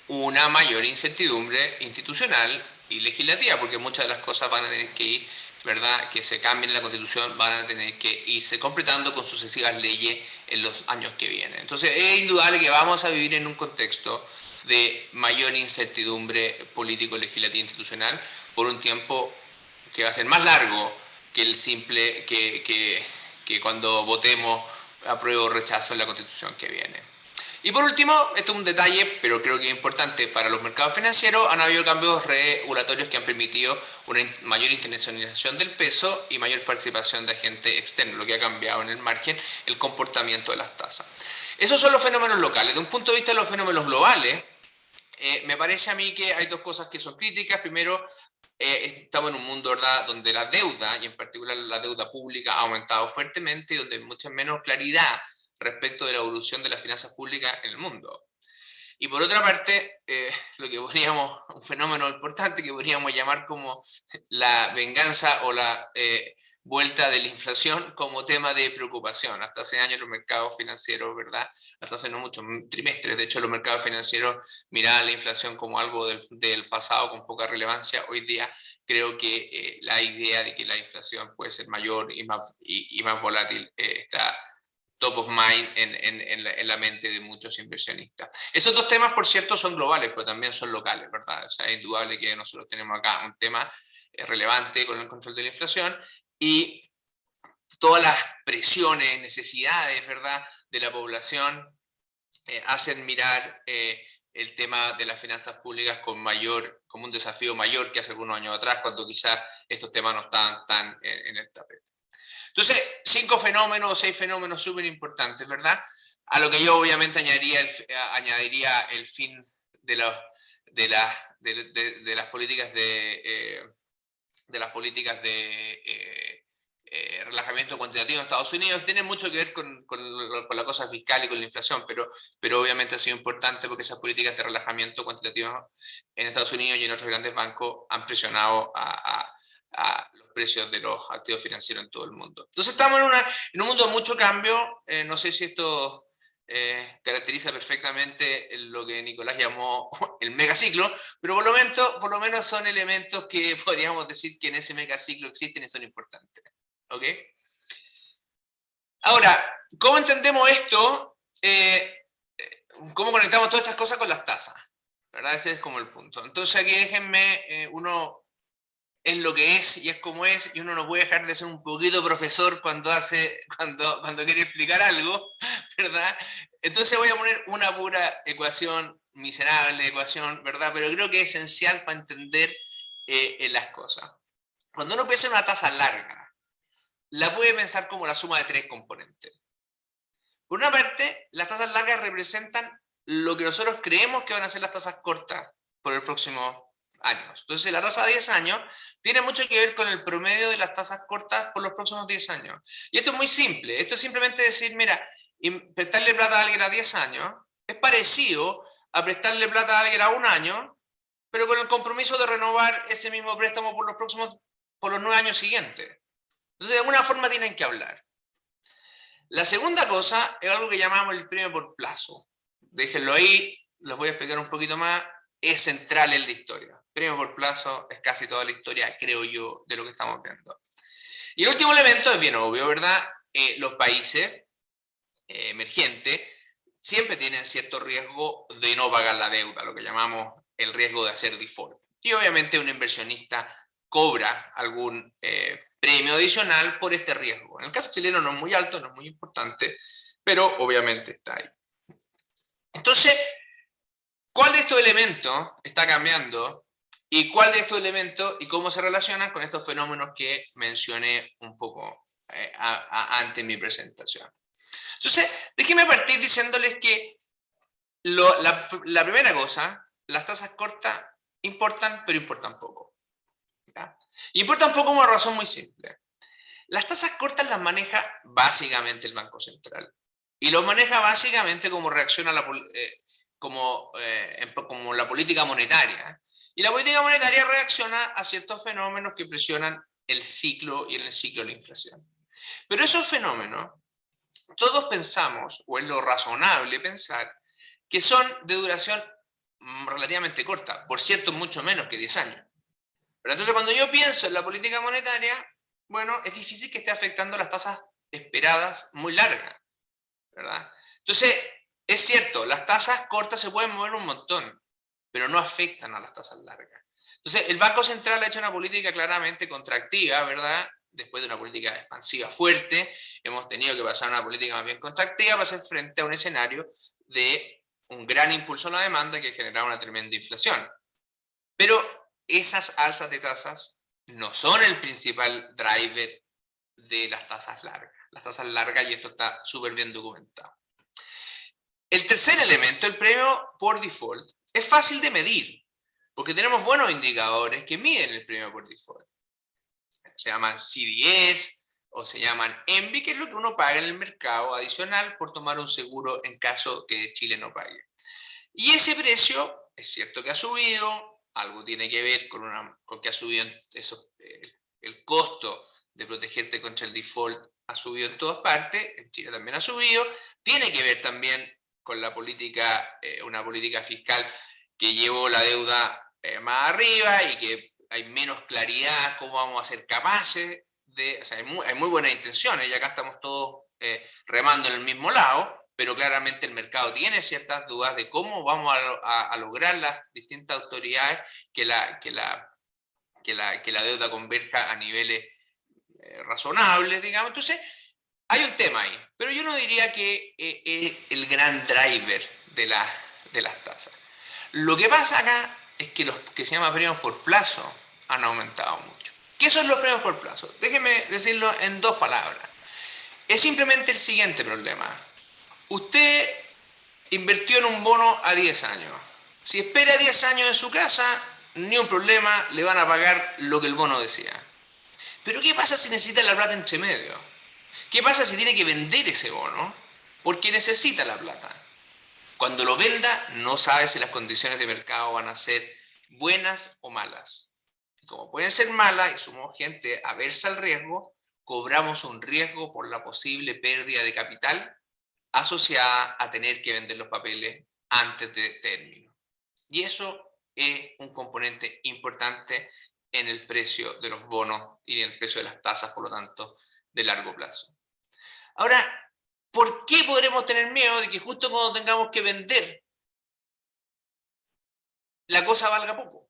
una mayor incertidumbre institucional y legislativa, porque muchas de las cosas van a tener que ir, ¿verdad?, que se cambien la Constitución, van a tener que irse completando con sucesivas leyes en los años que vienen. Entonces es indudable que vamos a vivir en un contexto de mayor incertidumbre político, legislativa e institucional por un tiempo que va a ser más largo que el simple que cuando votemos apruebo o rechazo en la Constitución que viene. Y por último, esto es un detalle, pero creo que es importante para los mercados financieros, han habido cambios regulatorios que han permitido una mayor internacionalización del peso y mayor participación de agentes externos, lo que ha cambiado en el margen el comportamiento de las tasas. Esos son los fenómenos locales. De un punto de vista de los fenómenos globales, me parece a mí que hay dos cosas que son críticas. Primero, estamos en un mundo, ¿verdad?, donde la deuda, y en particular la deuda pública, ha aumentado fuertemente y donde hay mucha menos claridad respecto de la evolución de las finanzas públicas en el mundo. Y por otra parte, lo que podríamos, un fenómeno importante que podríamos llamar como la venganza o la vuelta de la inflación como tema de preocupación. Hasta hace años los mercados financieros, ¿verdad?, hasta hace no muchos trimestres, de hecho los mercados financieros miraban la inflación como algo del pasado con poca relevancia. Hoy día creo que la idea de que la inflación puede ser mayor y más volátil está top of mind en la mente de muchos inversionistas. Esos dos temas, por cierto, son globales, pero también son locales, ¿verdad? O sea, es indudable que nosotros tenemos acá un tema relevante con el control de la inflación y todas las presiones, necesidades, ¿verdad?, de la población hacen mirar el tema de las finanzas públicas como un desafío mayor que hace algunos años atrás, cuando quizás estos temas no estaban tan en el tapete. Entonces, 5 fenómenos o 6 fenómenos súper importantes, ¿verdad? A lo que yo obviamente añadiría el fin de las políticas de relajamiento cuantitativo en Estados Unidos. Tiene mucho que ver con la cosa fiscal y con la inflación, pero obviamente ha sido importante porque esas políticas de relajamiento cuantitativo en Estados Unidos y en otros grandes bancos han presionado a a los precios de los activos financieros en todo el mundo. Entonces estamos en un mundo de mucho cambio. No sé si esto caracteriza perfectamente lo que Nicolás llamó el megaciclo, pero por lo menos son elementos que podríamos decir que en ese megaciclo existen y son importantes. ¿Ok? Ahora, ¿cómo entendemos esto? ¿Cómo conectamos todas estas cosas con las tasas? ¿Verdad? Ese es como el punto. Entonces aquí déjenme, uno es lo que es y es como es, y uno no puede dejar de ser un poquito profesor cuando quiere explicar algo, ¿verdad? Entonces voy a poner una pura ecuación, miserable ecuación, ¿verdad? Pero creo que es esencial para entender las cosas. Cuando uno piensa en una tasa larga, la puede pensar como la suma de tres componentes. Por una parte, las tasas largas representan lo que nosotros creemos que van a ser las tasas cortas por el próximo años. Entonces, la tasa de 10 años tiene mucho que ver con el promedio de las tasas cortas por los próximos 10 años. Y esto es muy simple. Esto es simplemente decir, mira, prestarle plata a alguien a 10 años es parecido a prestarle plata a alguien a un año, pero con el compromiso de renovar ese mismo préstamo por los 9 años siguientes. Entonces, de alguna forma tienen que hablar. La segunda cosa es algo que llamamos el premio por plazo. Déjenlo ahí, les voy a explicar un poquito más. Es central en la historia. Premio por plazo es casi toda la historia, creo yo, de lo que estamos viendo. Y el último elemento es bien obvio, ¿verdad? Los países emergentes siempre tienen cierto riesgo de no pagar la deuda, lo que llamamos el riesgo de hacer default. Y obviamente un inversionista cobra algún premio adicional por este riesgo. En el caso chileno no es muy alto, no es muy importante, pero obviamente está ahí. Entonces, ¿cuál de estos elementos está cambiando? ¿Y cuál de estos elementos y cómo se relacionan con estos fenómenos que mencioné un poco antes en mi presentación? Entonces, déjenme partir diciéndoles que la primera cosa, las tasas cortas importan, pero importan poco. ¿Ya? Importan poco por una razón muy simple. Las tasas cortas las maneja básicamente el Banco Central. Y los maneja básicamente como reacción a como la política monetaria. Y la política monetaria reacciona a ciertos fenómenos que presionan el ciclo y en el ciclo de la inflación. Pero esos fenómenos, todos pensamos, o es lo razonable pensar, que son de duración relativamente corta, por cierto, mucho menos que 10 años. Pero entonces cuando yo pienso en la política monetaria, bueno, es difícil que esté afectando las tasas esperadas muy largas, ¿verdad? Entonces, es cierto, las tasas cortas se pueden mover un montón, pero no afectan a las tasas largas. Entonces, el Banco Central ha hecho una política claramente contractiva, ¿verdad? Después de una política expansiva fuerte, hemos tenido que pasar a una política más bien contractiva para hacer frente a un escenario de un gran impulso a la demanda que generaba una tremenda inflación. Pero esas alzas de tasas no son el principal driver de las tasas largas. Las tasas largas, y esto está súper bien documentado. El tercer elemento, el premio por default, es fácil de medir, porque tenemos buenos indicadores que miden el premio por default. Se llaman CDS o se llaman ENVI, que es lo que uno paga en el mercado adicional por tomar un seguro en caso que Chile no pague. Y ese precio, es cierto que ha subido, algo tiene que ver con que ha subido el costo de protegerte contra el default ha subido en todas partes, en Chile también ha subido, tiene que ver también con la política, una política fiscal que llevó la deuda más arriba y que hay menos claridad cómo vamos a ser capaces de, o sea, hay muy buenas intenciones y acá estamos todos remando en el mismo lado, pero claramente el mercado tiene ciertas dudas de cómo vamos a lograr las distintas autoridades que la deuda converja a niveles razonables, digamos. Entonces, hay un tema ahí, pero yo no diría que es el gran driver de las tasas. Lo que pasa acá es que los que se llaman premios por plazo han aumentado mucho. ¿Qué son los premios por plazo? Déjenme decirlo en dos palabras. Es simplemente el siguiente problema. Usted invirtió en un bono a 10 años. Si espera 10 años en su casa, ni un problema, le van a pagar lo que el bono decía. Pero ¿qué pasa si necesita la plata entre medio? ¿Qué pasa si tiene que vender ese bono? Porque necesita la plata. Cuando lo venda, no sabe si las condiciones de mercado van a ser buenas o malas. como pueden ser malas y somos gente aversa al riesgo, cobramos un riesgo por la posible pérdida de capital asociada a tener que vender los papeles antes de término. Y eso es un componente importante en el precio de los bonos y en el precio de las tasas, por lo tanto, de largo plazo. Ahora, ¿por qué podremos tener miedo de que justo cuando tengamos que vender, la cosa valga poco?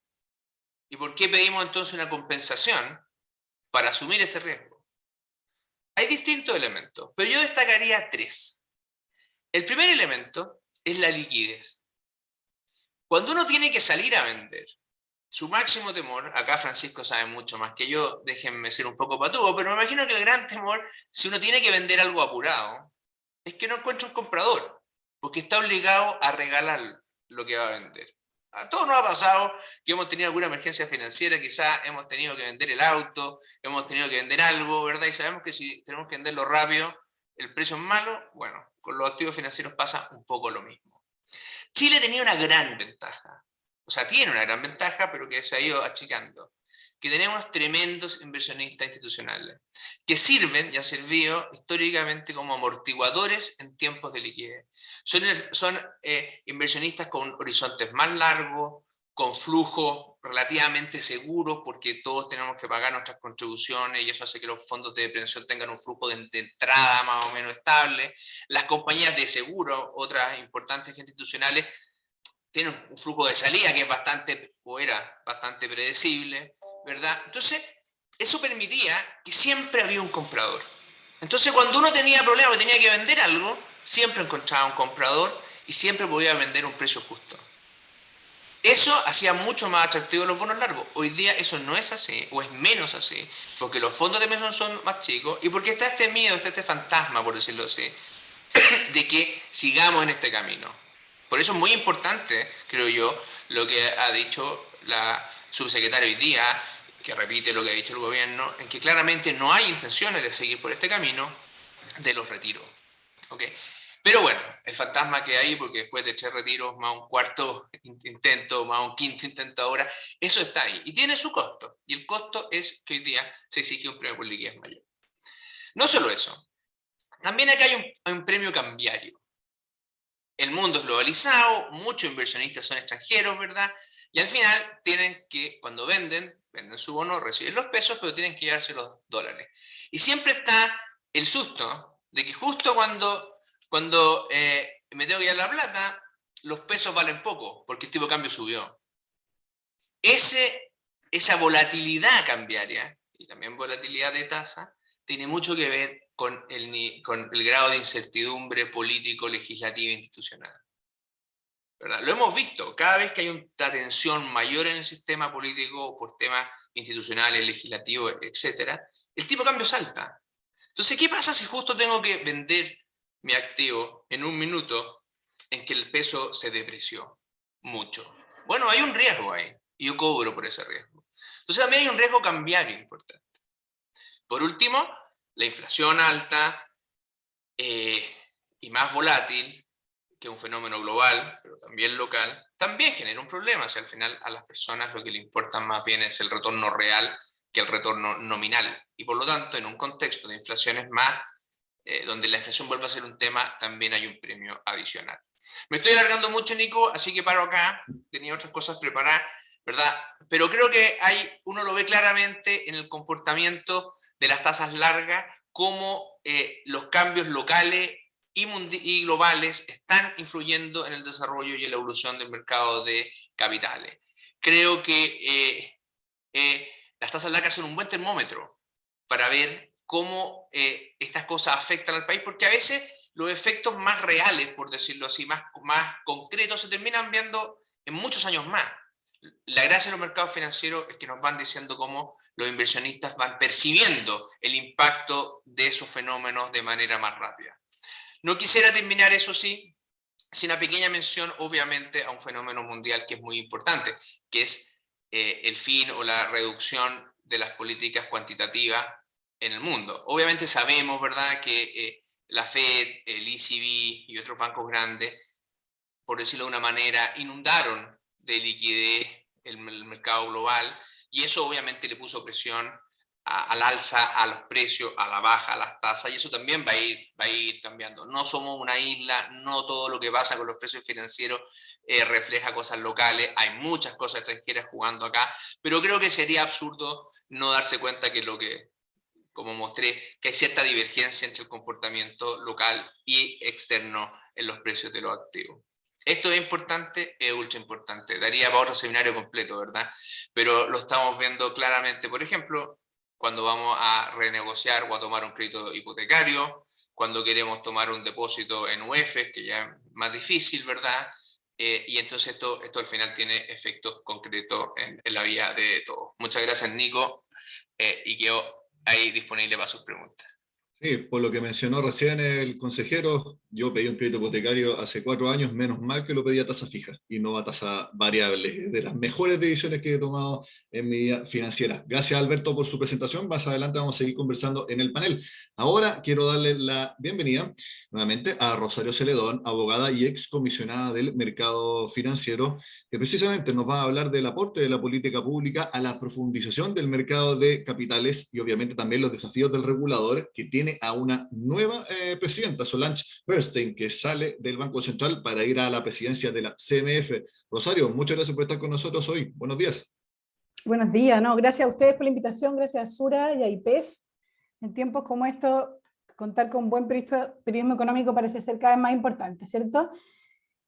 ¿Y por qué pedimos entonces una compensación para asumir ese riesgo? Hay distintos elementos, pero yo destacaría 3. El primer elemento es la liquidez. Cuando uno tiene que salir a vender, su máximo temor, acá Francisco sabe mucho más que yo, déjenme ser un poco patudo, pero me imagino que el gran temor, si uno tiene que vender algo apurado, es que no encuentre un comprador, porque está obligado a regalar lo que va a vender. A todos nos ha pasado que hemos tenido alguna emergencia financiera, quizás hemos tenido que vender el auto, hemos tenido que vender algo, ¿verdad? Y sabemos que si tenemos que venderlo rápido, el precio es malo. Bueno, con los activos financieros pasa un poco lo mismo. Chile tenía una gran ventaja, o sea, tiene una gran ventaja, pero que se ha ido achicando, que tenemos tremendos inversionistas institucionales, que sirven y han servido históricamente como amortiguadores en tiempos de liquidez. Son inversionistas con horizontes más largos, con flujos relativamente seguros, porque todos tenemos que pagar nuestras contribuciones y eso hace que los fondos de pensión tengan un flujo de entrada más o menos estable. Las compañías de seguro, otras importantes institucionales, tienen un flujo de salida que es bastante, o era bastante predecible, ¿verdad? Entonces, eso permitía que siempre había un comprador. Entonces, cuando uno tenía problemas, tenía que vender algo, siempre encontraba un comprador y siempre podía vender a un precio justo. Eso hacía mucho más atractivos los bonos largos. Hoy día eso no es así, o es menos así, porque los fondos de pensión son más chicos y porque está este miedo, está este fantasma, por decirlo así, de que sigamos en este camino. Por eso es muy importante, creo yo, lo que ha dicho la subsecretaria hoy día, que repite lo que ha dicho el gobierno, en que claramente no hay intenciones de seguir por este camino de los retiros. ¿Okay? Pero bueno, el fantasma que hay, porque después de 3 retiros, más un cuarto intento, más un quinto intento ahora, eso está ahí. Y tiene su costo. Y el costo es que hoy día se exige un premio por liquidez mayor. No solo eso. También acá hay un premio cambiario. El mundo es globalizado, muchos inversionistas son extranjeros, ¿verdad? Y al final tienen que, cuando venden su bono, reciben los pesos, pero tienen que llevarse los dólares. Y siempre está el susto de que justo cuando me tengo que llevar la plata, los pesos valen poco, porque el tipo de cambio subió. Esa volatilidad cambiaria, y también volatilidad de tasa, tiene mucho que ver con el grado de incertidumbre político, legislativo e institucional. ¿Verdad? Lo hemos visto, cada vez que hay una tensión mayor en el sistema político por temas institucionales, legislativos, etc., el tipo de cambio salta. Entonces, ¿qué pasa si justo tengo que vender mi activo en un minuto en que el peso se depreció mucho? Bueno, hay un riesgo ahí, y yo cobro por ese riesgo. Entonces también hay un riesgo cambiario importante. Por último, la inflación alta y más volátil, que es un fenómeno global, pero también local, también genera un problema. Si al final a las personas lo que le importa más bien es el retorno real que el retorno nominal. Y por lo tanto, en un contexto de inflaciones más, donde la inflación vuelve a ser un tema, también hay un premio adicional. Me estoy alargando mucho, Nico, así que paro acá. Tenía otras cosas preparadas, ¿verdad? Pero creo que uno lo ve claramente en el comportamiento de las tasas largas, cómo los cambios locales y globales están influyendo en el desarrollo y en la evolución del mercado de capitales. Creo que las tasas largas son un buen termómetro para ver cómo estas cosas afectan al país, porque a veces los efectos más reales, por decirlo así, más concretos, se terminan viendo en muchos años más. La gracia de los mercados financieros es que nos van diciendo cómo los inversionistas van percibiendo el impacto de esos fenómenos de manera más rápida. No quisiera terminar, eso sí, sin una pequeña mención, obviamente, a un fenómeno mundial que es muy importante, que es el fin o la reducción de las políticas cuantitativas en el mundo. Obviamente sabemos, ¿verdad?, que la Fed, el ECB y otros bancos grandes, por decirlo de una manera, inundaron de liquidez el mercado global, y eso obviamente le puso presión al alza, a los precios, a la baja, a las tasas, y eso también va a ir cambiando. No somos una isla, no todo lo que pasa con los precios financieros refleja cosas locales, hay muchas cosas extranjeras jugando acá, pero creo que sería absurdo no darse cuenta que como mostré, que hay cierta divergencia entre el comportamiento local y externo en los precios de los activos. Esto es importante, es ultra importante, daría para otro seminario completo, ¿verdad? Pero lo estamos viendo claramente, por ejemplo, cuando vamos a renegociar o a tomar un crédito hipotecario, cuando queremos tomar un depósito en UEF, que ya es más difícil, ¿verdad? Y entonces esto al final tiene efectos concretos en la vida de todos. Muchas gracias, Nico, y quedo ahí disponible para sus preguntas.
Sí, por lo que mencionó recién el consejero, yo pedí un crédito hipotecario hace 4 años, menos mal que lo pedí a tasa fija y no a tasa variable. De las mejores decisiones que he tomado en mi vida financiera. Gracias, Alberto, por su presentación. Más adelante vamos a seguir conversando en el panel. Ahora quiero darle la bienvenida nuevamente a Rosario Celedón, abogada y excomisionada del mercado financiero, que precisamente nos va a hablar del aporte de la política pública a la profundización del mercado de capitales y obviamente también los desafíos del regulador que tiene a una nueva presidenta, Solange Bernstein, que sale del Banco Central para ir a la presidencia de la CMF. Rosario, muchas gracias por estar con nosotros hoy. Buenos días.
Buenos días, no, gracias a ustedes por la invitación, gracias a Sura y a IPEF. En tiempos como estos, contar con buen periodismo económico parece ser cada vez más importante, ¿cierto?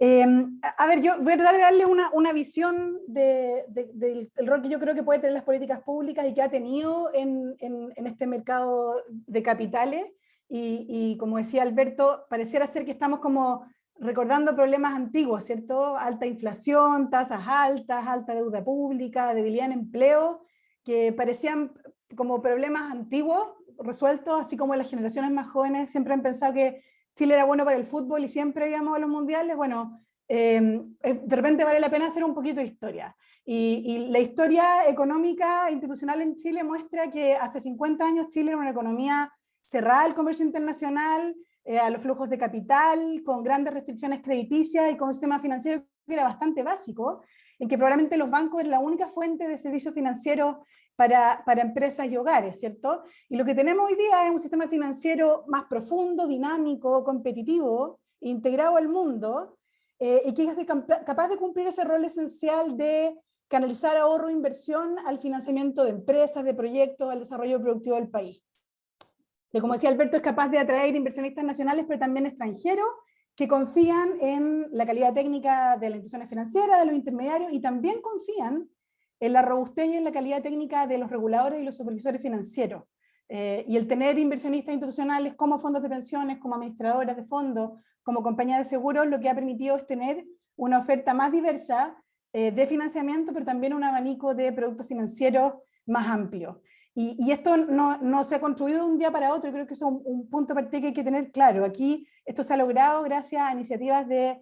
A ver, yo voy a tratar de darle una visión del rol que yo creo que puede tener las políticas públicas y que ha tenido en este mercado de capitales. Y como decía Alberto, pareciera ser que estamos como recordando problemas antiguos, ¿cierto? Alta inflación, tasas altas, alta deuda pública, debilidad en empleo, que parecían como problemas antiguos resueltos, así como las generaciones más jóvenes siempre han pensado que Chile era bueno para el fútbol y siempre íbamos a los mundiales. Bueno, de repente vale la pena hacer un poquito de historia. Y la historia económica e institucional en Chile muestra que hace 50 años Chile era una economía cerrada al comercio internacional, a los flujos de capital, con grandes restricciones crediticias y con un sistema financiero que era bastante básico, en que probablemente los bancos eran la única fuente de servicios financieros para empresas y hogares, ¿cierto? Y lo que tenemos hoy día es un sistema financiero más profundo, dinámico, competitivo, integrado al mundo, y que es capaz de cumplir ese rol esencial de canalizar ahorro e inversión al financiamiento de empresas, de proyectos, al desarrollo productivo del país. Que, como decía Alberto, es capaz de atraer inversionistas nacionales, pero también extranjeros, que confían en la calidad técnica de las instituciones financieras, de los intermediarios, y también confían en la robustez y en la calidad técnica de los reguladores y los supervisores financieros. Y el tener inversionistas institucionales como fondos de pensiones, como administradoras de fondos, como compañías de seguros, lo que ha permitido es tener una oferta más diversa de financiamiento, pero también un abanico de productos financieros más amplio. Y esto no se ha construido de un día para otro. Creo que eso es un punto particular que hay que tener claro. Aquí esto se ha logrado gracias a iniciativas de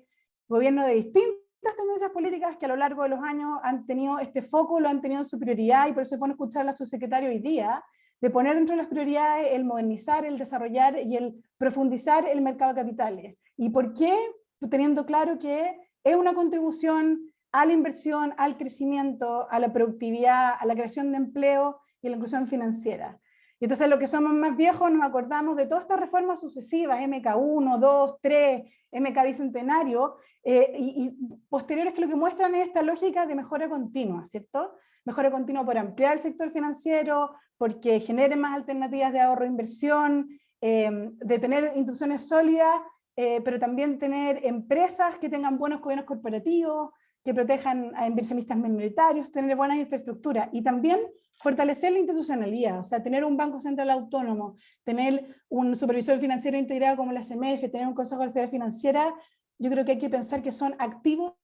gobierno de distintas tendencias políticas que a lo largo de los años han tenido este foco, lo han tenido en su prioridad, y por eso es bueno escuchar a la subsecretaria hoy día, de poner dentro de las prioridades el modernizar, el desarrollar y el profundizar el mercado de capitales. ¿Y por qué? Teniendo claro que es una contribución a la inversión, al crecimiento, a la productividad, a la creación de empleo y la inclusión financiera. Y entonces los que somos más viejos nos acordamos de todas estas reformas sucesivas, MK1, 2, 3, MK Bicentenario, y posteriores, que lo que muestran es esta lógica de mejora continua, ¿cierto? Mejora continua por ampliar el sector financiero, porque generen más alternativas de ahorro e inversión, de tener instituciones sólidas, pero también tener empresas que tengan buenos gobiernos corporativos, que protejan a inversionistas minoritarios, tener buenas infraestructuras, y también fortalecer la institucionalidad, o sea, tener un banco central autónomo, tener un supervisor financiero integrado como la CMF, tener un consejo de actividad financiera. Yo creo que hay que pensar que son activos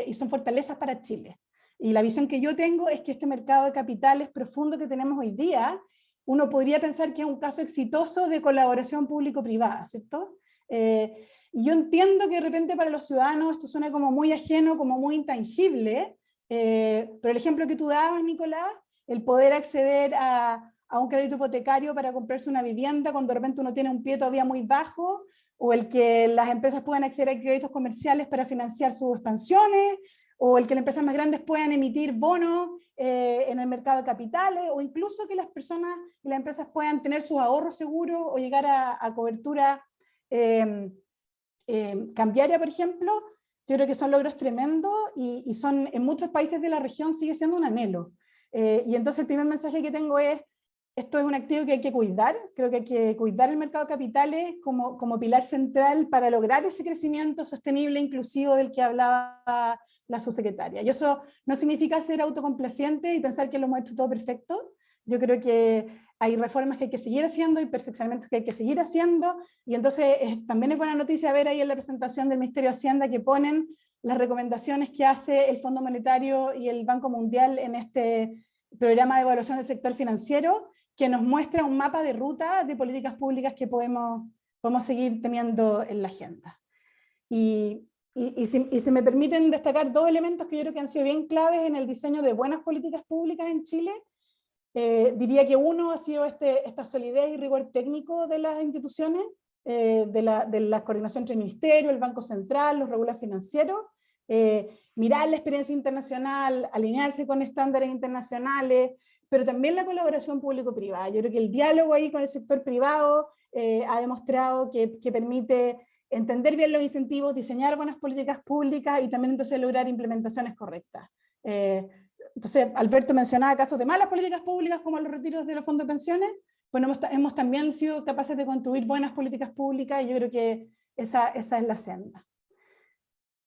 y son fortalezas para Chile. Y la visión que yo tengo es que este mercado de capitales profundo que tenemos hoy día, uno podría pensar que es un caso exitoso de colaboración público-privada, ¿cierto? Y yo entiendo que de repente para los ciudadanos esto suena como muy ajeno, como muy intangible, pero el ejemplo que tú dabas, Nicolás, el poder acceder a un crédito hipotecario para comprarse una vivienda cuando de repente uno tiene un pie todavía muy bajo, o el que las empresas puedan acceder a créditos comerciales para financiar sus expansiones, o el que las empresas más grandes puedan emitir bonos en el mercado de capitales, o incluso que las personas y las empresas puedan tener sus ahorros seguros o llegar a cobertura cambiaria, por ejemplo. Yo creo que son logros tremendos y son, en muchos países de la región sigue siendo un anhelo. Y entonces el primer mensaje que tengo es, esto es un activo que hay que cuidar, creo que hay que cuidar el mercado de capitales como pilar central para lograr ese crecimiento sostenible e inclusivo del que hablaba la subsecretaria. Y eso no significa ser autocomplaciente y pensar que lo hemos hecho todo perfecto. Yo creo que hay reformas que hay que seguir haciendo y perfeccionamientos que hay que seguir haciendo, y entonces también es buena noticia ver ahí en la presentación del Ministerio de Hacienda que ponen las recomendaciones que hace el Fondo Monetario y el Banco Mundial en este programa de evaluación del sector financiero, que nos muestra un mapa de ruta de políticas públicas que podemos seguir teniendo en la agenda. Y si me permiten destacar dos elementos que yo creo que han sido bien claves en el diseño de buenas políticas públicas en Chile, diría que uno ha sido esta solidez y rigor técnico de las instituciones, de la coordinación entre el Ministerio, el Banco Central, los reguladores financieros, mirar la experiencia internacional, alinearse con estándares internacionales, pero también la colaboración público-privada. Yo creo que el diálogo ahí con el sector privado ha demostrado que permite entender bien los incentivos, diseñar buenas políticas públicas y también entonces lograr implementaciones correctas. Entonces, Alberto mencionaba casos de malas políticas públicas como los retiros de los fondos de pensiones. Bueno, hemos también sido capaces de construir buenas políticas públicas y yo creo que esa es la senda.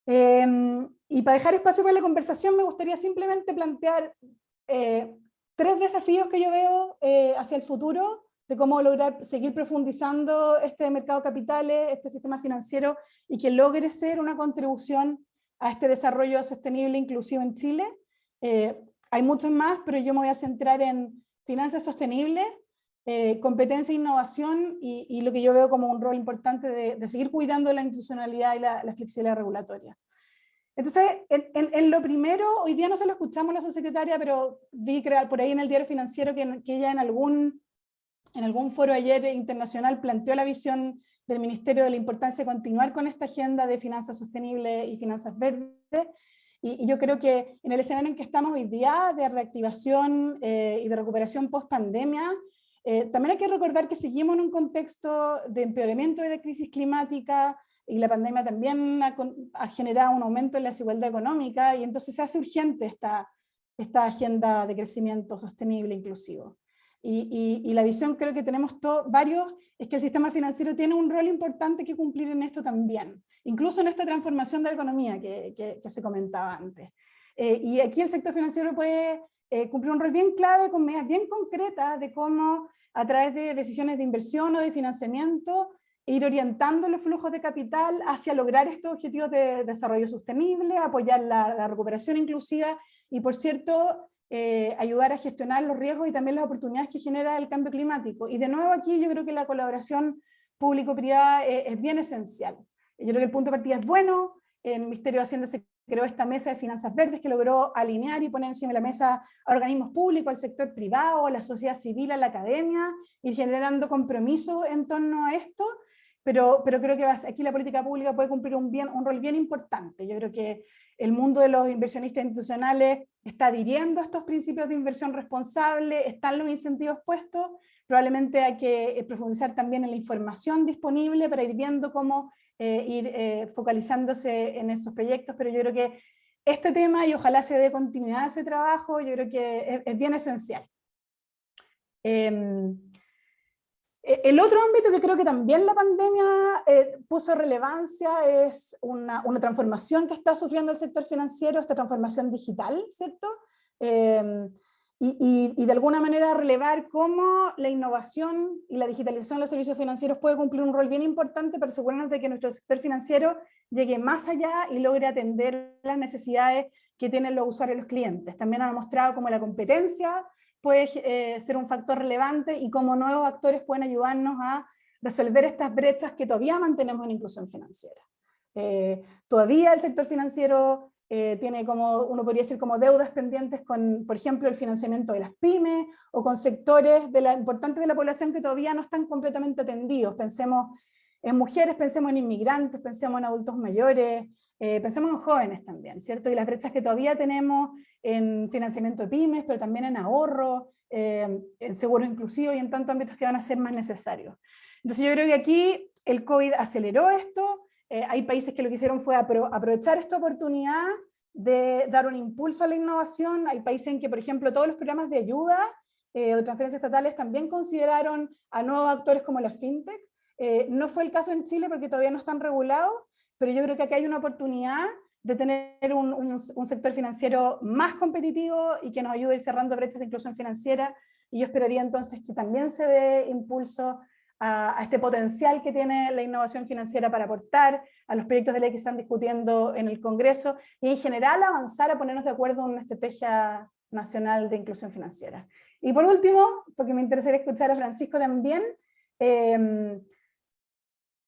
Y para dejar espacio para la conversación me gustaría simplemente plantear 3 desafíos que yo veo hacia el futuro de cómo lograr seguir profundizando este mercado de capitales, este sistema financiero, y que logre ser una contribución a este desarrollo sostenible e inclusivo en Chile. Hay muchos más, pero yo me voy a centrar en finanzas sostenibles, competencia e innovación, y lo que yo veo como un rol importante de seguir cuidando la institucionalidad y la flexibilidad regulatoria. Entonces, en lo primero, hoy día no se lo escuchamos a la subsecretaria, pero vi por ahí en el Diario Financiero que ella en algún foro ayer internacional planteó la visión del Ministerio de la importancia de continuar con esta agenda de finanzas sostenibles y finanzas verdes. Y yo creo que en el escenario en que estamos hoy día, de reactivación y de recuperación post-pandemia, también hay que recordar que seguimos en un contexto de empeoramiento de la crisis climática, y la pandemia también ha generado un aumento en la desigualdad económica, y entonces se hace urgente esta agenda de crecimiento sostenible e inclusivo. Y la visión creo que tenemos varios, es que el sistema financiero tiene un rol importante que cumplir en esto también, incluso en esta transformación de la economía que se comentaba antes. Y aquí el sector financiero puede cumplir un rol bien clave, con medidas bien concretas de cómo, a través de decisiones de inversión o de financiamiento, ir orientando los flujos de capital hacia lograr estos objetivos de desarrollo sostenible, apoyar la recuperación inclusiva y, por cierto, ayudar a gestionar los riesgos y también las oportunidades que genera el cambio climático. Y de nuevo aquí yo creo que la colaboración público-privada es bien esencial. Yo creo que el punto de partida es bueno. En el Ministerio de Hacienda se creó esta mesa de finanzas verdes que logró alinear y poner encima de la mesa a organismos públicos, al sector privado, a la sociedad civil, a la academia, y generando compromiso en torno a esto. Pero creo que aquí la política pública puede cumplir un rol bien importante. Yo creo que el mundo de los inversionistas institucionales está adhiriendo a estos principios de inversión responsable, están los incentivos puestos, probablemente hay que profundizar también en la información disponible para ir viendo cómo ir focalizándose en esos proyectos, pero yo creo que este tema, y ojalá se dé continuidad a ese trabajo, yo creo que es bien esencial. El otro ámbito que creo que también la pandemia puso relevancia es una transformación que está sufriendo el sector financiero, esta transformación digital, ¿cierto? Y de alguna manera relevar cómo la innovación y la digitalización de los servicios financieros puede cumplir un rol bien importante para asegurarnos de que nuestro sector financiero llegue más allá y logre atender las necesidades que tienen los usuarios y los clientes. También han mostrado cómo la competencia puede ser un factor relevante y cómo nuevos actores pueden ayudarnos a resolver estas brechas que todavía mantenemos en inclusión financiera. Todavía el sector financiero tiene uno podría decir como deudas pendientes con, por ejemplo, el financiamiento de las pymes o con sectores importantes de la población que todavía no están completamente atendidos. Pensemos en mujeres, pensemos en inmigrantes, pensemos en adultos mayores, Pensemos en jóvenes también, ¿cierto? Y las brechas que todavía tenemos en financiamiento de pymes, pero también en ahorro, en seguros inclusivos y en tantos ámbitos que van a ser más necesarios. Entonces yo creo que aquí el COVID aceleró esto, hay países que lo que hicieron fue aprovechar esta oportunidad de dar un impulso a la innovación, hay países en que, por ejemplo, todos los programas de ayuda o transferencias estatales también consideraron a nuevos actores como la fintech. No fue el caso en Chile porque todavía no están regulados, pero yo creo que aquí hay una oportunidad de tener un sector financiero más competitivo y que nos ayude a ir cerrando brechas de inclusión financiera, y yo esperaría entonces que también se dé impulso a este potencial que tiene la innovación financiera para aportar a los proyectos de ley que están discutiendo en el Congreso, y en general avanzar a ponernos de acuerdo en una estrategia nacional de inclusión financiera. Y por último, porque me interesaría escuchar a Francisco también,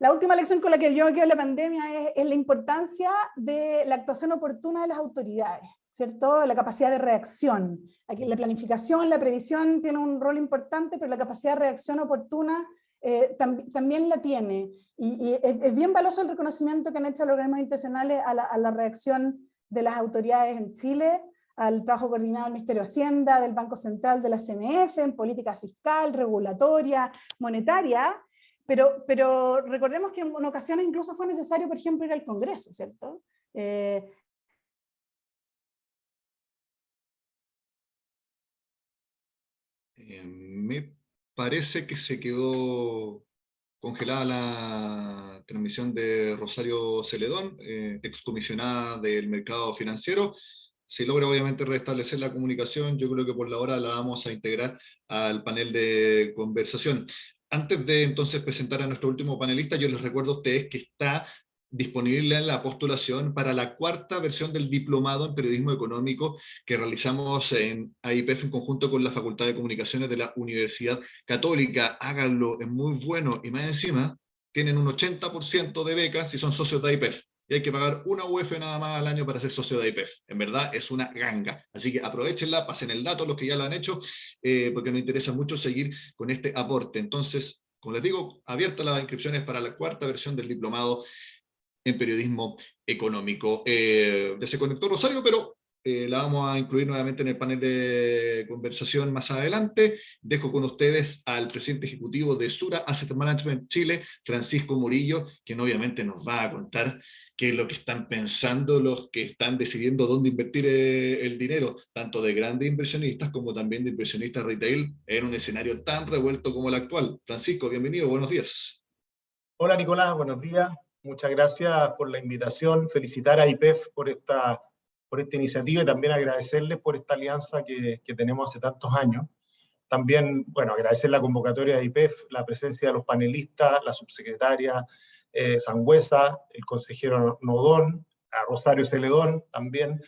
la última lección con la que yo me quedo en la pandemia es la importancia de la actuación oportuna de las autoridades, ¿cierto? La capacidad de reacción. Aquí la planificación, la previsión tiene un rol importante, pero la capacidad de reacción oportuna también la tiene. Y es bien valioso el reconocimiento que han hecho los organismos internacionales a la reacción de las autoridades en Chile, al trabajo coordinado del Ministerio de Hacienda, del Banco Central, de la CMF, en política fiscal, regulatoria, monetaria. Pero recordemos que en ocasiones incluso fue necesario, por ejemplo, ir al Congreso, ¿cierto?
Me parece que se quedó congelada la transmisión de Rosario Celedón, excomisionada del mercado financiero. Si logra obviamente restablecer la comunicación, yo creo que por la hora la vamos a integrar al panel de conversación. Antes de entonces presentar a nuestro último panelista, yo les recuerdo a ustedes que está disponible la postulación para la cuarta versión del diplomado en periodismo económico que realizamos en AIPF en conjunto con la Facultad de Comunicaciones de la Universidad Católica. Háganlo, es muy bueno, y más encima tienen un 80% de becas si son socios de AIPF. Y hay que pagar una UF nada más al año para ser socio de AIPF. En verdad es una ganga. Así que aprovechenla, pasen el dato a los que ya lo han hecho, porque nos interesa mucho seguir con este aporte. Entonces, como les digo, abiertas las inscripciones para la cuarta versión del diplomado en periodismo económico. Ya se conectó Rosario, pero la vamos a incluir nuevamente en el panel de conversación más adelante. Dejo con ustedes al presidente ejecutivo de Sura Asset Management Chile, Francisco Murillo, quien obviamente nos va a contar qué es lo que están pensando los que están decidiendo dónde invertir el dinero, tanto de grandes inversionistas como también de inversionistas retail, en un escenario tan revuelto como el actual. Francisco, bienvenido, buenos días.
Hola Nicolás, buenos días. Muchas gracias por la invitación. Felicitar a AIPF por esta iniciativa y también agradecerles por esta alianza que tenemos hace tantos años. También, bueno, agradecer la convocatoria de AIPF, la presencia de los panelistas, la subsecretaria Sangüesa, el consejero Nodón, a Rosario Celedón, también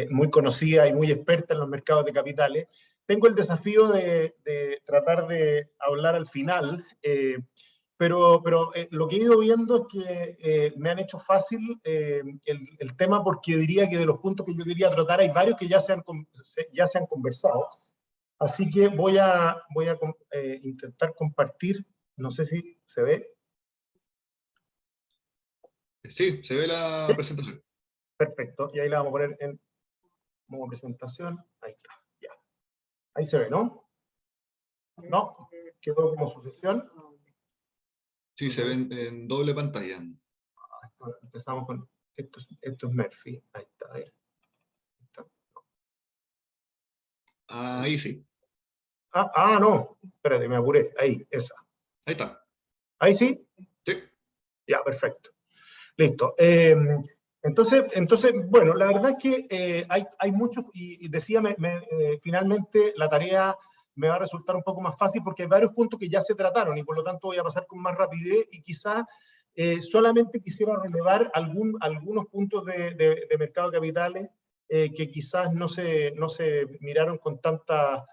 muy conocida y muy experta en los mercados de capitales. Tengo el desafío de tratar de hablar al final, pero lo que he ido viendo es que me han hecho fácil el tema, porque diría que de los puntos que yo quería tratar hay varios que ya se han conversado. Así que voy a intentar compartir, no sé si se ve.
Sí, se ve la presentación.
Perfecto, y ahí la vamos a poner en modo presentación. Ahí está, ya. Ahí se ve, ¿no? ¿No? ¿Quedó como sucesión?
Sí, se ve en doble pantalla.
Empezamos con, esto es Murphy, ahí está, ahí está.
Ahí sí.
No, espérate, me apuré, ahí, esa.
Ahí está.
¿Ahí sí?
Sí.
Ya, perfecto. Listo. Entonces, bueno, la verdad es que hay muchos, y decía, finalmente la tarea me va a resultar un poco más fácil porque hay varios puntos que ya se trataron y por lo tanto voy a pasar con más rapidez, y quizás solamente quisiera relevar algunos puntos de mercado de capitales que quizás no se miraron con tanta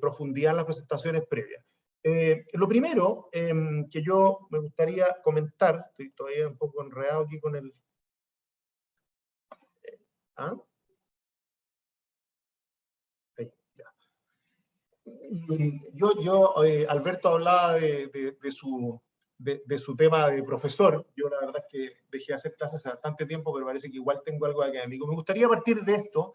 profundidad en las presentaciones previas. Lo primero que yo me gustaría comentar, estoy todavía un poco enredado aquí con el... Ahí, ya. Y Alberto hablaba de de su tema de profesor. Yo la verdad es que dejé de hacer clases hace bastante tiempo, pero parece que igual tengo algo académico. Me gustaría partir de esto,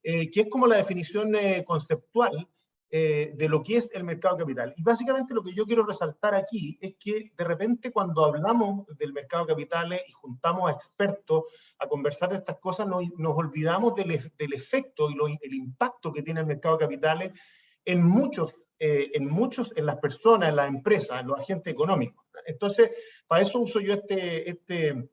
que es como la definición conceptual de lo que es el mercado de capital. Y básicamente lo que yo quiero resaltar aquí es que de repente cuando hablamos del mercado de capitales y juntamos a expertos a conversar de estas cosas, nos olvidamos del efecto y el impacto que tiene el mercado de capitales en las personas, en las empresas, en los agentes económicos. Entonces, para eso uso yo este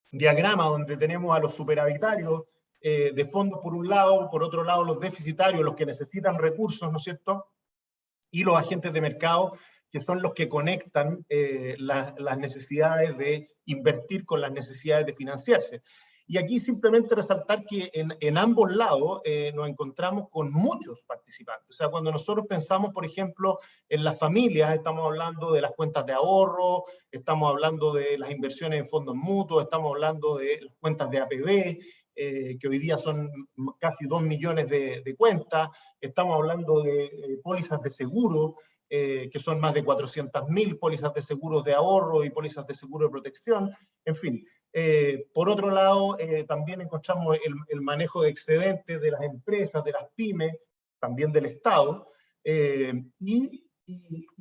diagrama donde tenemos a los superavitarios de fondos por un lado, por otro lado los deficitarios, los que necesitan recursos, ¿no es cierto? Y los agentes de mercado, que son los que conectan las necesidades de invertir con las necesidades de financiarse. Y aquí simplemente resaltar que en ambos lados nos encontramos con muchos participantes. O sea, cuando nosotros pensamos, por ejemplo, en las familias, estamos hablando de las cuentas de ahorro, estamos hablando de las inversiones en fondos mutuos, estamos hablando de las cuentas de APB, que hoy día son casi 2 millones de cuentas, estamos hablando de pólizas de seguro, que son más de 400.000 pólizas de seguros de ahorro y pólizas de seguro de protección, en fin. Por otro lado, también encontramos el manejo de excedentes de las empresas, de las pymes, también del Estado, y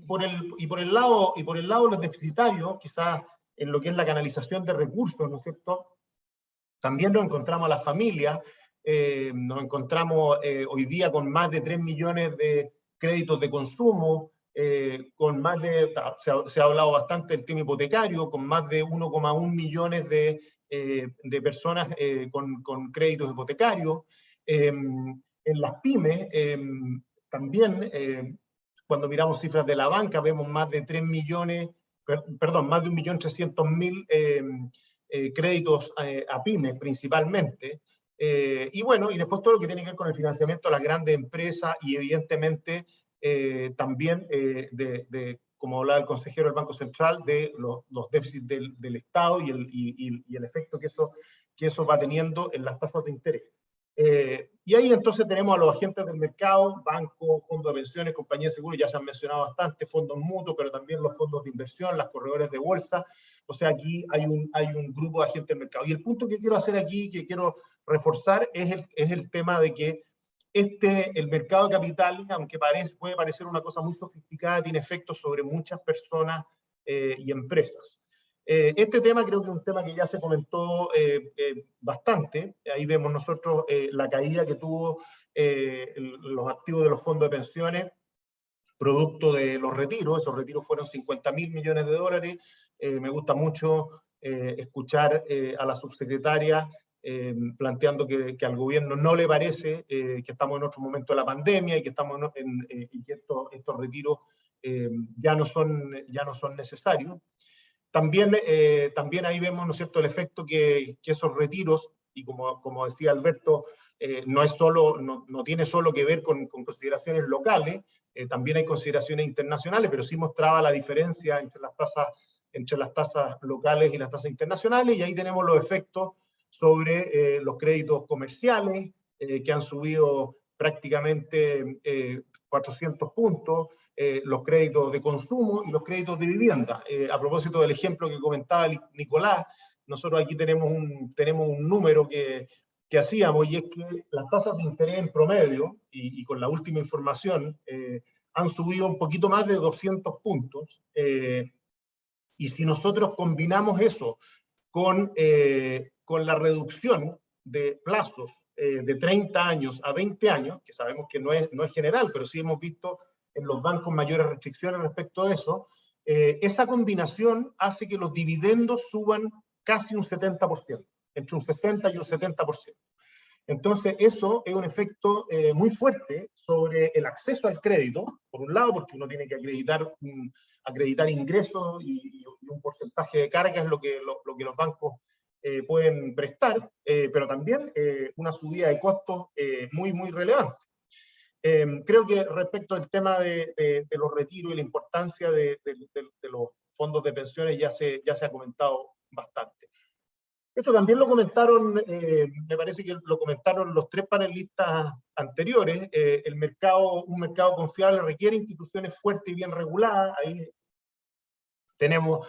por el lado de los deficitarios, quizás en lo que es la canalización de recursos, ¿no es cierto? También nos encontramos a las familias, nos encontramos hoy día con más de 3 millones de créditos de consumo, con más de, se ha hablado bastante del tema hipotecario, con más de 1,1 millones de personas con créditos hipotecarios. En las pymes, también, cuando miramos cifras de la banca, vemos más de 3 millones, perdón, más de 1.300.000 créditos a pymes principalmente. Y bueno, y después todo lo que tiene que ver con el financiamiento a las grandes empresas y evidentemente también como hablaba el consejero del Banco Central, de los déficits del Estado y el efecto que eso va teniendo en las tasas de interés. Y ahí entonces tenemos a los agentes del mercado, bancos, fondos de pensiones, compañías de seguros, ya se han mencionado bastante, fondos mutuos, pero también los fondos de inversión, las corredores de bolsa. O sea, aquí hay un grupo de agentes del mercado. Y el punto que quiero hacer aquí, que quiero reforzar, es el tema de que el mercado de capitales, aunque puede parecer una cosa muy sofisticada, tiene efectos sobre muchas personas y empresas. Este tema creo que es un tema que ya se comentó bastante. Ahí vemos nosotros la caída que tuvo los activos de los fondos de pensiones producto de los retiros. Esos retiros fueron 50.000 millones de dólares. Me gusta mucho escuchar a la subsecretaria planteando que al gobierno no le parece que estamos en otro momento de la pandemia y que, y que estos retiros ya no son necesarios. También ahí vemos, ¿no es cierto?, el efecto que esos retiros, y como decía Alberto, no tiene solo que ver con consideraciones locales, también hay consideraciones internacionales, pero sí mostraba la diferencia entre las tasas locales y las tasas internacionales, y ahí tenemos los efectos sobre los créditos comerciales, que han subido prácticamente 400 puntos, los créditos de consumo y los créditos de vivienda. A propósito del ejemplo que comentaba Nicolás, nosotros aquí tenemos un número que hacíamos, y es que las tasas de interés en promedio, y con la última información, han subido un poquito más de 200 puntos, y si nosotros combinamos eso con la reducción de plazos de 30 años a 20 años, que sabemos que no es general, pero sí hemos visto en los bancos mayores restricciones respecto a eso, esa combinación hace que los dividendos suban casi un 70%, entre un 60 y un 70%. Entonces, eso es un efecto muy fuerte sobre el acceso al crédito, por un lado, porque uno tiene que acreditar ingresos y un porcentaje de carga es lo que los bancos pueden prestar, pero también una subida de costos muy, muy relevante. Creo que respecto al tema de los retiros y la importancia de los fondos de pensiones ya se ha comentado bastante. Esto también lo comentaron, me parece que lo comentaron los tres panelistas anteriores. Un mercado confiable requiere instituciones fuertes y bien reguladas. Ahí Tenemos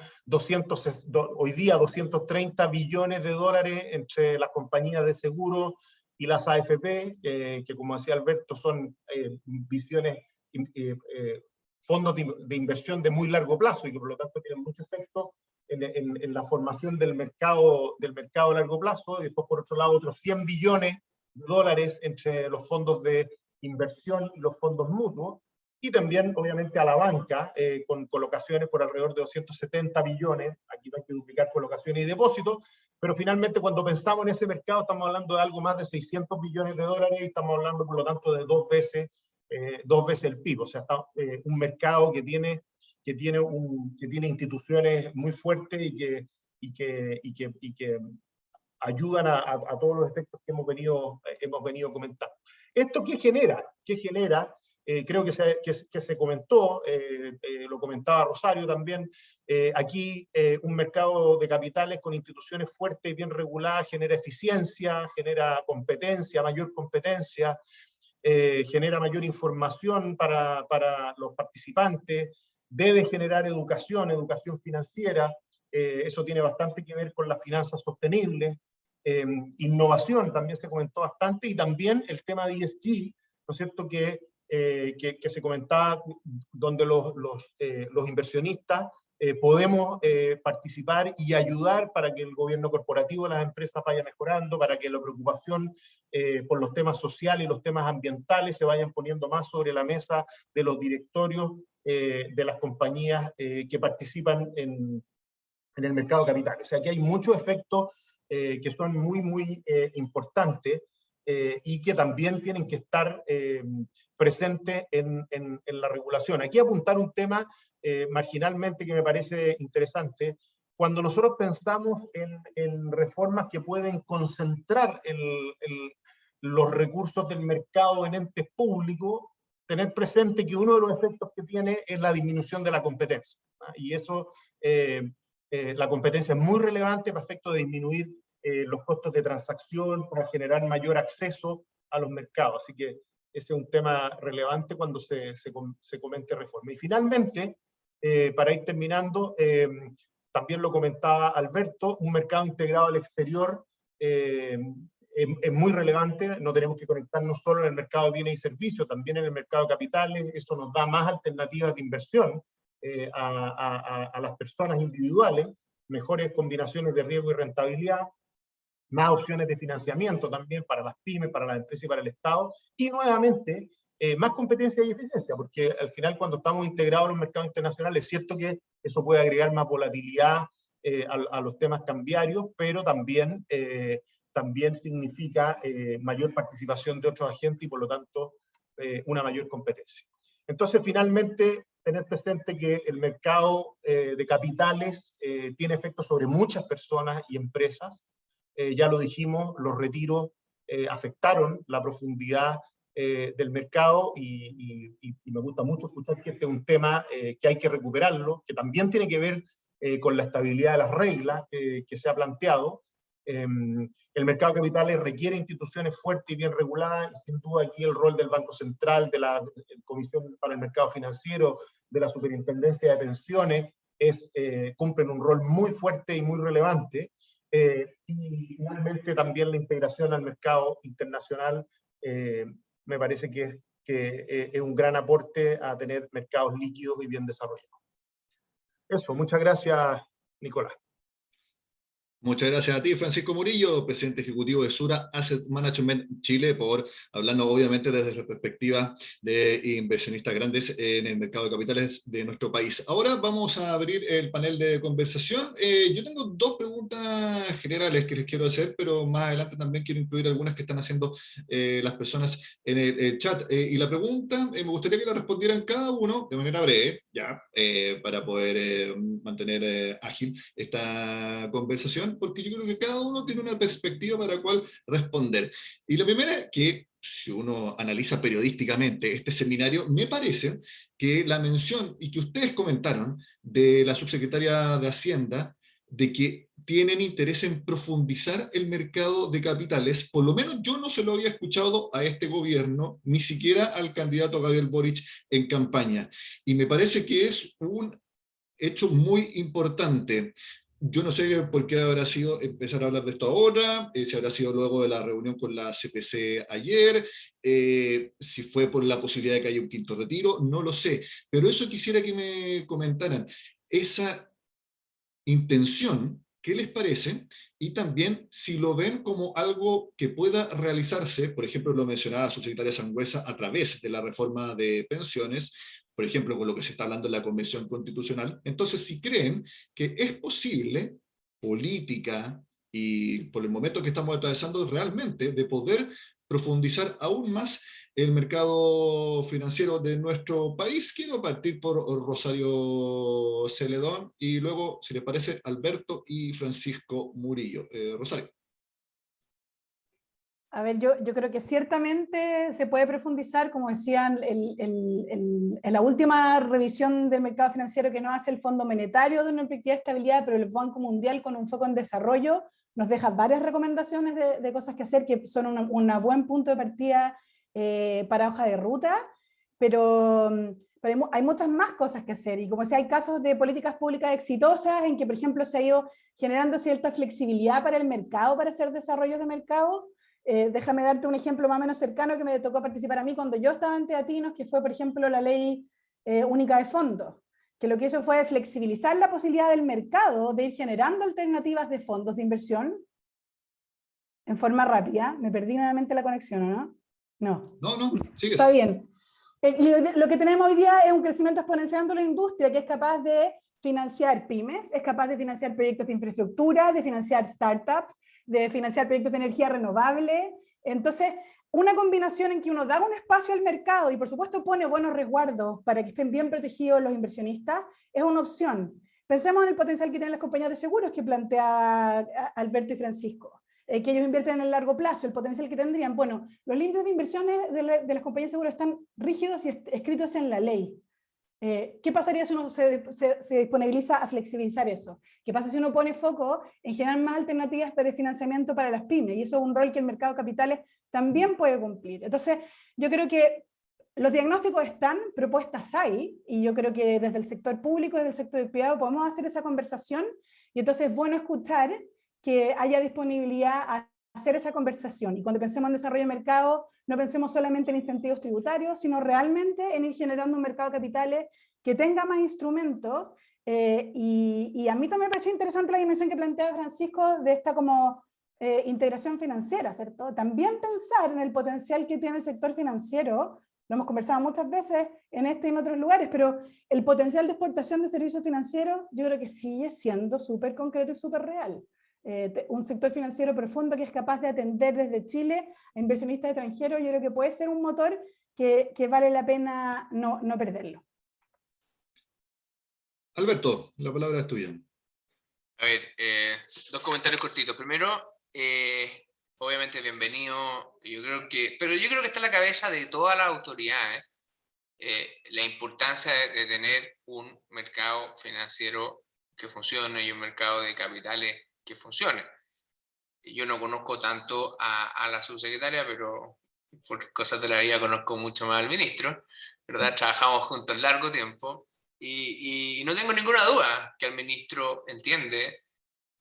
hoy día 230 billones de dólares entre las compañías de seguro y las AFP, que como decía Alberto, son fondos de inversión de muy largo plazo y que por lo tanto tienen mucho efecto en la formación del mercado a largo plazo. Y después, por otro lado, otros 100 billones de dólares entre los fondos de inversión y los fondos mutuos. Y también, obviamente, a la banca, con colocaciones por alrededor de 270 billones. Aquí no hay que duplicar colocaciones y depósitos, pero finalmente cuando pensamos en ese mercado estamos hablando de algo más de 600 billones de dólares y estamos hablando, por lo tanto, de dos veces el PIB. O sea, está un mercado que tiene instituciones muy fuertes y que ayudan a todos los efectos que hemos venido comentando. ¿Esto qué genera? Creo que se comentó, lo comentaba Rosario también, aquí un mercado de capitales con instituciones fuertes y bien reguladas genera eficiencia, genera competencia, mayor competencia, genera mayor información para los participantes, debe generar educación financiera, eso tiene bastante que ver con las finanzas sostenibles, innovación también se comentó bastante, y también el tema de ESG, ¿no es cierto?, que se comentaba, donde los inversionistas podemos participar y ayudar para que el gobierno corporativo de las empresas vaya mejorando, para que la preocupación por los temas sociales y los temas ambientales se vayan poniendo más sobre la mesa de los directorios de las compañías que participan en el mercado de capitales. O sea, que hay muchos efectos que son muy, muy importantes y que también tienen que estar presentes en la regulación. Aquí apuntar un tema marginalmente que me parece interesante. Cuando nosotros pensamos en reformas que pueden concentrar los recursos del mercado en entes públicos, tener presente que uno de los efectos que tiene es la disminución de la competencia, ¿no? Y eso, la competencia es muy relevante para efecto de disminuir los costos de transacción, para generar mayor acceso a los mercados. Así que ese es un tema relevante cuando se comente reforma. Y finalmente, para ir terminando, también lo comentaba Alberto, un mercado integrado al exterior es muy relevante. No tenemos que conectarnos solo en el mercado de bienes y servicios, también en el mercado de capitales. Eso nos da más alternativas de inversión a las personas individuales, mejores combinaciones de riesgo y rentabilidad, más opciones de financiamiento también para las pymes, para las empresas y para el Estado, y nuevamente más competencia y eficiencia, porque al final cuando estamos integrados en los mercados internacionales es cierto que eso puede agregar más volatilidad a los temas cambiarios, pero también significa mayor participación de otros agentes y por lo tanto una mayor competencia. Entonces, finalmente, tener presente que el mercado de capitales tiene efectos sobre muchas personas y empresas. Ya lo dijimos, los retiros afectaron la profundidad del mercado y me gusta mucho escuchar que este es un tema que hay que recuperarlo, que también tiene que ver con la estabilidad de las reglas que se ha planteado. El mercado de capitales requiere instituciones fuertes y bien reguladas, y sin duda aquí el rol del Banco Central, de la Comisión para el Mercado Financiero, de la Superintendencia de Pensiones, cumplen un rol muy fuerte y muy relevante. Y finalmente también la integración al mercado internacional me parece que es un gran aporte a tener mercados líquidos y bien desarrollados. Eso, muchas gracias, Nicolás.
Muchas gracias a ti, Francisco Murillo, presidente ejecutivo de Sura Asset Management Chile, por hablarnos obviamente desde la perspectiva de inversionistas grandes en el mercado de capitales de nuestro país. Ahora vamos a abrir el panel de conversación. Yo tengo dos preguntas generales que les quiero hacer, pero más adelante también quiero incluir algunas que están haciendo las personas en el chat. Y la pregunta, me gustaría que la respondieran cada uno de manera breve, ya, para poder mantener ágil esta conversación, porque yo creo que cada uno tiene una perspectiva para la cual responder. Y la primera, que si uno analiza periodísticamente este seminario, me parece que la mención, y que ustedes comentaron, de la subsecretaria de Hacienda, de que tienen interés en profundizar el mercado de capitales, por lo menos yo no se lo había escuchado a este gobierno, ni siquiera al candidato Gabriel Boric en campaña. Y me parece que es un hecho muy importante. Yo no sé por qué habrá sido empezar a hablar de esto ahora, si habrá sido luego de la reunión con la CPC ayer, si fue por la posibilidad de que haya un quinto retiro, no lo sé. Pero eso quisiera que me comentaran. Esa intención, ¿qué les parece? Y también si lo ven como algo que pueda realizarse, por ejemplo, lo mencionaba la subsecretaria Sangüesa, a través de la reforma de pensiones, por ejemplo, con lo que se está hablando en la Convención Constitucional. Entonces, si creen que es posible, política y por el momento que estamos atravesando realmente, de poder profundizar aún más el mercado financiero de nuestro país. Quiero partir por Rosario Celedón y luego, si les parece, Alberto y Francisco Murillo. Rosario.
A ver, yo creo que ciertamente se puede profundizar, como decían, en la última revisión del mercado financiero que no hace el Fondo Monetario de una perspectiva de estabilidad, pero el Banco Mundial con un foco en desarrollo, nos deja varias recomendaciones de cosas que hacer que son un buen punto de partida para hoja de ruta, pero hay muchas más cosas que hacer. Y como decía, hay casos de políticas públicas exitosas en que, por ejemplo, se ha ido generando cierta flexibilidad para el mercado, para hacer desarrollos de mercado. Déjame darte un ejemplo más o menos cercano que me tocó participar a mí cuando yo estaba en Teatinos, que fue, por ejemplo, la ley única de fondos, que lo que hizo fue flexibilizar la posibilidad del mercado de ir generando alternativas de fondos de inversión en forma rápida. Me perdí nuevamente la conexión, ¿no? No.
No, sigue.
Está bien. Y lo que tenemos hoy día es un crecimiento exponencial de la industria que es capaz de financiar pymes, es capaz de financiar proyectos de infraestructura, de financiar startups, de financiar proyectos de energía renovable. Entonces, una combinación en que uno da un espacio al mercado y por supuesto pone buenos resguardos para que estén bien protegidos los inversionistas, es una opción. Pensemos en el potencial que tienen las compañías de seguros que plantea Alberto y Francisco, que ellos invierten en el largo plazo, el potencial que tendrían. Bueno, los límites de inversiones de las compañías de seguros están rígidos y escritos en la ley. ¿Qué pasaría si uno se disponibiliza a flexibilizar eso? ¿Qué pasa si uno pone foco en generar más alternativas de financiamiento para las pymes? Y eso es un rol que el mercado de capitales también puede cumplir. Entonces, yo creo que los diagnósticos están, propuestas hay, y yo creo que desde el sector público, desde el sector privado, podemos hacer esa conversación, y entonces es bueno escuchar que haya disponibilidad a hacer esa conversación. Y cuando pensemos en desarrollo de mercado, no pensemos solamente en incentivos tributarios, sino realmente en ir generando un mercado de capitales que tenga más instrumentos. Y a mí también me pareció interesante la dimensión que plantea Francisco de esta como integración financiera, ¿cierto? También pensar en el potencial que tiene el sector financiero, lo hemos conversado muchas veces en este y en otros lugares, pero el potencial de exportación de servicios financieros yo creo que sigue siendo súper concreto y súper real. Un sector financiero profundo que es capaz de atender desde Chile a inversionistas extranjeros, yo creo que puede ser un motor que vale la pena no perderlo.
Alberto, la palabra es tuya.
A ver, dos comentarios cortitos. Primero, obviamente bienvenido, pero yo creo que está en la cabeza de todas las autoridades la importancia de tener un mercado financiero que funcione y un mercado de capitales que funcione. Yo no conozco tanto a la subsecretaria, pero por cosas de la vida conozco mucho más al ministro, ¿verdad? Trabajamos juntos largo tiempo y no tengo ninguna duda que el ministro entiende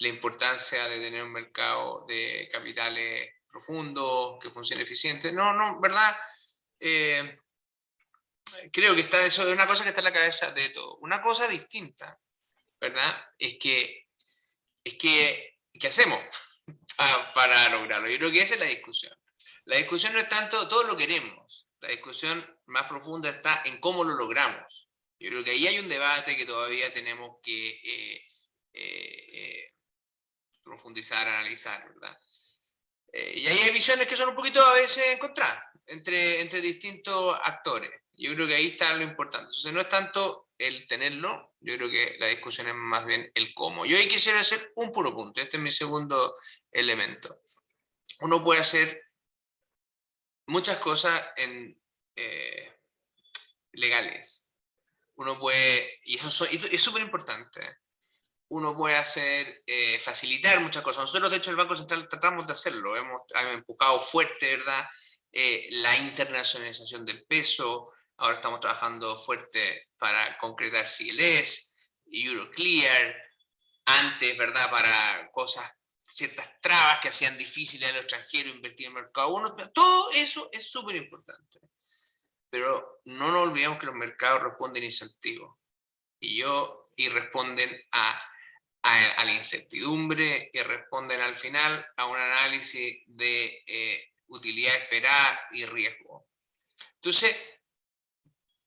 la importancia de tener un mercado de capitales profundo, que funcione eficiente. No, ¿verdad? Creo que eso es una cosa que está en la cabeza de todo. Una cosa distinta, ¿verdad? Es que ¿qué hacemos para lograrlo? Yo creo que esa es la discusión. La discusión no es tanto, todos lo queremos. La discusión más profunda está en cómo lo logramos. Yo creo que ahí hay un debate que todavía tenemos que profundizar, analizar, ¿verdad? Y ahí hay visiones que son un poquito a veces encontradas entre distintos actores. Yo creo que ahí está lo importante. Entonces no es tanto el tenerlo, yo creo que la discusión es más bien el cómo. Yo ahí quisiera hacer un puro punto, este es mi segundo elemento. Uno puede hacer muchas cosas legales. Uno puede, y eso es súper importante, uno puede hacer, facilitar muchas cosas. Nosotros, de hecho, en el Banco Central tratamos de hacerlo. Hemos empujado fuerte, ¿verdad? La internacionalización del peso. Ahora estamos trabajando fuerte para concretar CLS. Euroclear, antes, ¿verdad?, para cosas, ciertas trabas que hacían difícil a los extranjeros invertir en el mercado uno. Todo eso es súper importante. Pero no nos olvidemos que los mercados responden incentivos y responden a la incertidumbre, y responden al final a un análisis de utilidad esperada y riesgo. Entonces,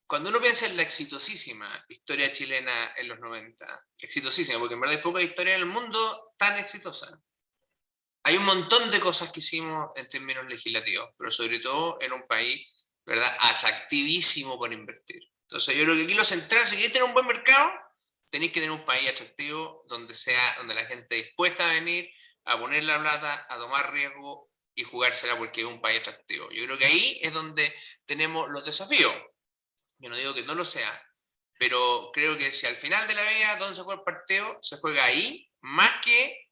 cuando uno piensa en la exitosísima historia chilena en los 90, exitosísima, porque en verdad hay poca historia en el mundo tan exitosa. Hay un montón de cosas que hicimos en términos legislativos, pero sobre todo en un país, ¿verdad?, atractivísimo para invertir. Entonces yo creo que aquí lo central, si queréis tener un buen mercado, tenéis que tener un país atractivo donde la gente esté dispuesta a venir, a poner la plata, a tomar riesgo y jugársela porque es un país atractivo. Yo creo que ahí es donde tenemos los desafíos. Yo no digo que no lo sea, pero creo que si al final de la vida, donde se juega el partido, se juega ahí, más que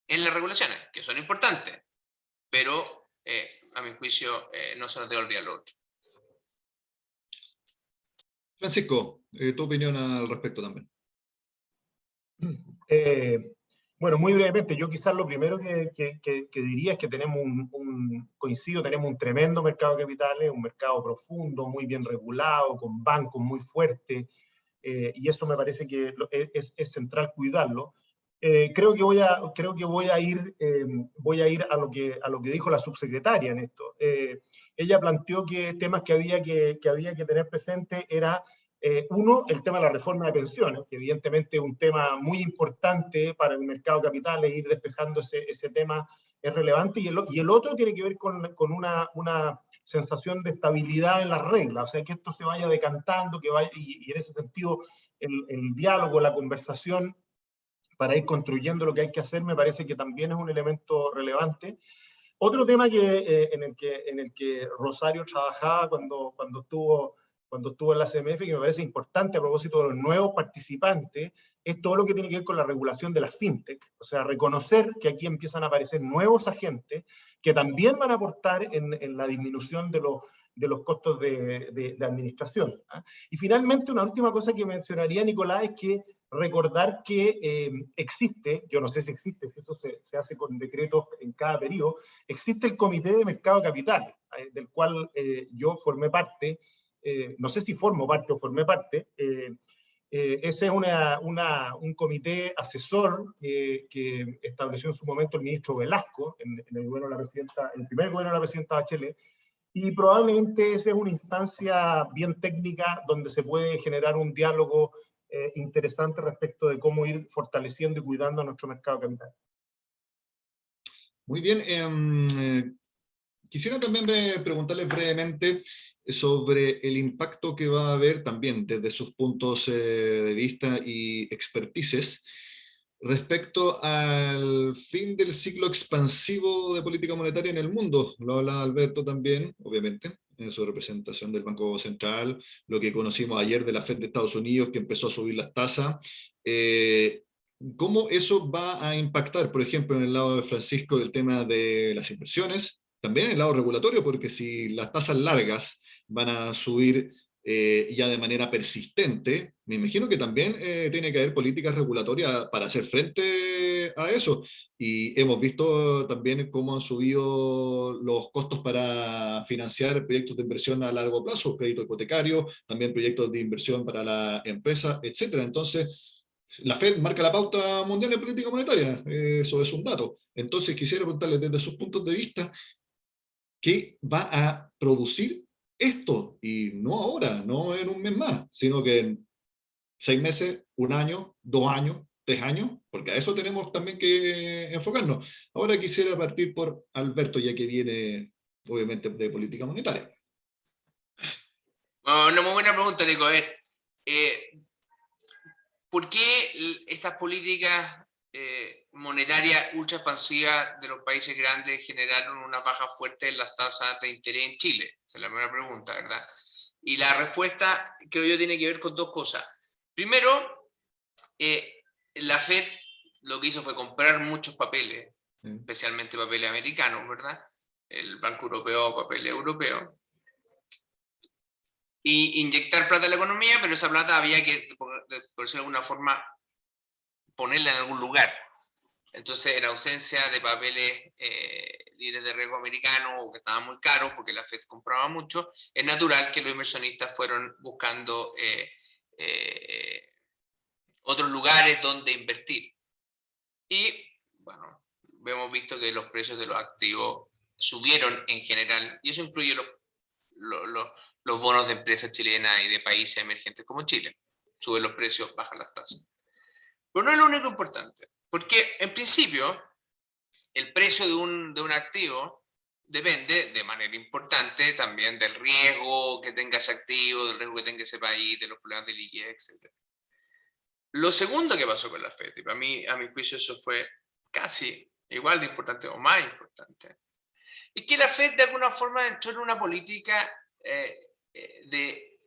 en las regulaciones, que son importantes, pero a mi juicio no se nos debe olvidar lo otro.
Francisco, tu opinión al respecto también.
Bueno, muy brevemente, yo quizás lo primero que diría es que tenemos tenemos un tremendo mercado de capitales, un mercado profundo, muy bien regulado, con bancos muy fuertes, y eso me parece que es central cuidarlo. Creo que voy a ir a lo que dijo la subsecretaria en esto. Ella planteó que temas que había que tener presente era uno, el tema de la reforma de pensiones, que evidentemente es un tema muy importante para el mercado de capitales, ir despejando ese tema es relevante, y el otro tiene que ver con una sensación de estabilidad en las reglas, o sea, que esto se vaya decantando, y en ese sentido el diálogo, la conversación, para ir construyendo lo que hay que hacer, me parece que también es un elemento relevante. Otro tema en el que Rosario trabajaba cuando estuvo en la CMF, que me parece importante a propósito de los nuevos participantes, es todo lo que tiene que ver con la regulación de las fintech. O sea, reconocer que aquí empiezan a aparecer nuevos agentes que también van a aportar en la disminución de los costos de administración. Y finalmente, una última cosa que mencionaría, Nicolás, es que recordar que existe, yo no sé si existe, si esto se hace con decretos en cada periodo, existe el Comité de Mercado de Capital, del cual yo formé parte, no sé si formo parte o formé parte. Ese es un comité asesor que estableció en su momento el ministro Velasco, en el gobierno de la presidenta, el primer gobierno de la presidenta Bachelet, y probablemente esa es una instancia bien técnica donde se puede generar un diálogo interesante respecto de cómo ir fortaleciendo y cuidando a nuestro mercado de capital.
Muy bien. Quisiera también preguntarles brevemente sobre el impacto que va a haber también desde sus puntos de vista y expertices respecto al fin del ciclo expansivo de política monetaria en el mundo. Lo habla Alberto también, obviamente, en su representación del Banco Central, lo que conocimos ayer de la Fed de Estados Unidos, que empezó a subir las tasas. ¿Cómo eso va a impactar, por ejemplo, en el lado de Francisco, el tema de las inversiones? También en el lado regulatorio, porque si las tasas largas van a subir ya de manera persistente, me imagino que también tiene que haber políticas regulatorias para hacer frente a eso. Y hemos visto también cómo han subido los costos para financiar proyectos de inversión a largo plazo, crédito hipotecario, también proyectos de inversión para la empresa, etc. Entonces, la Fed marca la pauta mundial de política monetaria, eso es un dato. Entonces, quisiera preguntarles desde sus puntos de vista, ¿qué va a producir esto? Y no ahora, no en un mes más, sino que en 6 meses, 1 año, 2 años, 3 años, porque a eso tenemos también que enfocarnos. Ahora quisiera partir por Alberto, ya que viene, obviamente, de política monetaria.
Una muy buena pregunta, Nico. ¿Por qué estas políticas monetarias ultra expansivas de los países grandes generaron una baja fuerte en las tasas de interés en Chile? Esa es la primera pregunta, ¿verdad? Y la respuesta, creo yo, tiene que ver con dos cosas. Primero, la Fed lo que hizo fue comprar muchos papeles, especialmente papeles americanos, ¿verdad? El Banco Europeo, papeles europeos, y inyectar plata a la economía, pero esa plata había que, por decirlo de alguna forma, ponerla en algún lugar. Entonces, en ausencia de papeles libres de riesgo americanos o que estaban muy caros porque la Fed compraba mucho, es natural que los inversionistas fueron buscando otros lugares donde invertir. Y, bueno, hemos visto que los precios de los activos subieron en general, y eso incluye los bonos de empresas chilenas y de países emergentes como Chile. Suben los precios, bajan las tasas. Pero no es lo único importante, porque en principio el precio de un activo depende de manera importante también del riesgo que tenga ese activo, del riesgo que tenga ese país, de los problemas de liquidez, etc. Lo segundo que pasó con la Fed, y para mí, a mi juicio, eso fue casi igual de importante o más importante, es que la Fed de alguna forma entró en una política de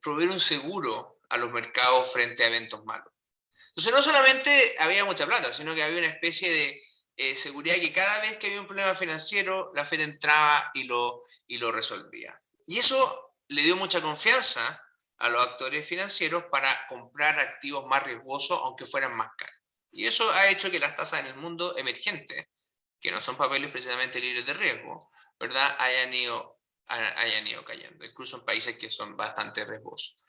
proveer un seguro a los mercados frente a eventos malos. Entonces no solamente había mucha plata, sino que había una especie de seguridad que cada vez que había un problema financiero, la Fed entraba y lo resolvía. Y eso le dio mucha confianza a los actores financieros para comprar activos más riesgosos, aunque fueran más caros. Y eso ha hecho que las tasas en el mundo emergente, que no son papeles precisamente libres de riesgo, ¿verdad?, hayan ido cayendo, incluso en países que son bastante riesgosos.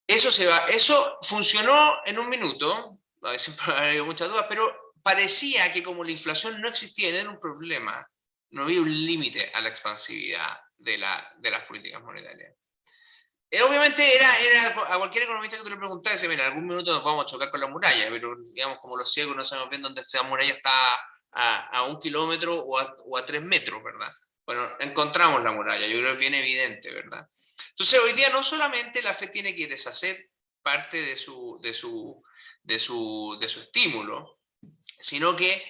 Eso funcionó en un minuto, siempre ha habido muchas dudas, pero parecía que como la inflación no existía, no era un problema, no había un límite a la expansividad de las políticas monetarias. Obviamente era a cualquier economista que tú le preguntas, dice, mira, en algún minuto nos vamos a chocar con la muralla, pero digamos como los ciegos no sabemos bien dónde esa muralla está a 1 kilómetro o a 3 metros, ¿verdad? Bueno, encontramos la muralla, yo creo que es bien evidente, ¿verdad? Entonces hoy día no solamente la Fed tiene que deshacer parte de su estímulo, sino que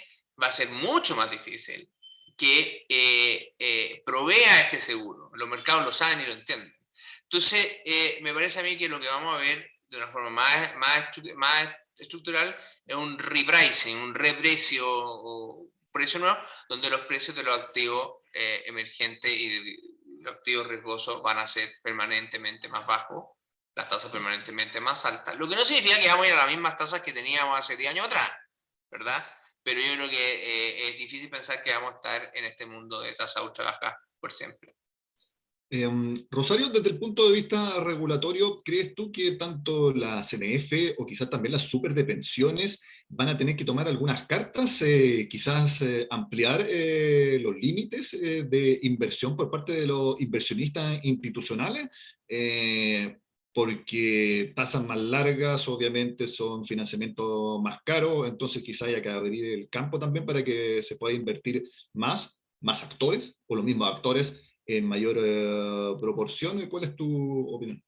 va a ser mucho más difícil que provea este seguro. Los mercados lo saben y lo entienden. Entonces, me parece a mí que lo que vamos a ver de una forma más estructural es un repricing, un reprecio o precio nuevo, donde los precios de los activos emergentes y los activos riesgosos van a ser permanentemente más bajos, las tasas permanentemente más altas, lo que no significa que vamos a ir a las mismas tasas que teníamos hace 10 años atrás, ¿verdad? Pero yo creo que es difícil pensar que vamos a estar en este mundo de tasas ultra bajas por siempre.
Rosario, desde el punto de vista regulatorio, ¿crees tú que tanto la CMF o quizás también las super de pensiones van a tener que tomar algunas cartas, quizás ampliar los límites de inversión por parte de los inversionistas institucionales? Porque tasas más largas obviamente son financiamiento más caro, entonces quizás haya que abrir el campo también para que se pueda invertir más actores o los mismos actores en mayor proporción. ¿Cuál es tu opinión?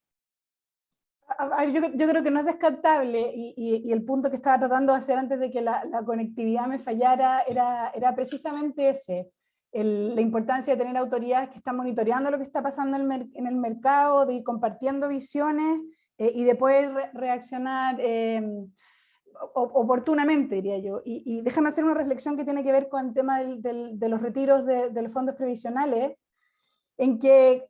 A ver, yo creo que no es descartable y el punto que estaba tratando de hacer antes de que la conectividad me fallara era precisamente ese, la importancia de tener autoridades que están monitoreando lo que está pasando en el mercado, de ir compartiendo visiones y de poder reaccionar oportunamente, diría yo. Y déjame hacer una reflexión que tiene que ver con el tema de los retiros de los fondos previsionales, en que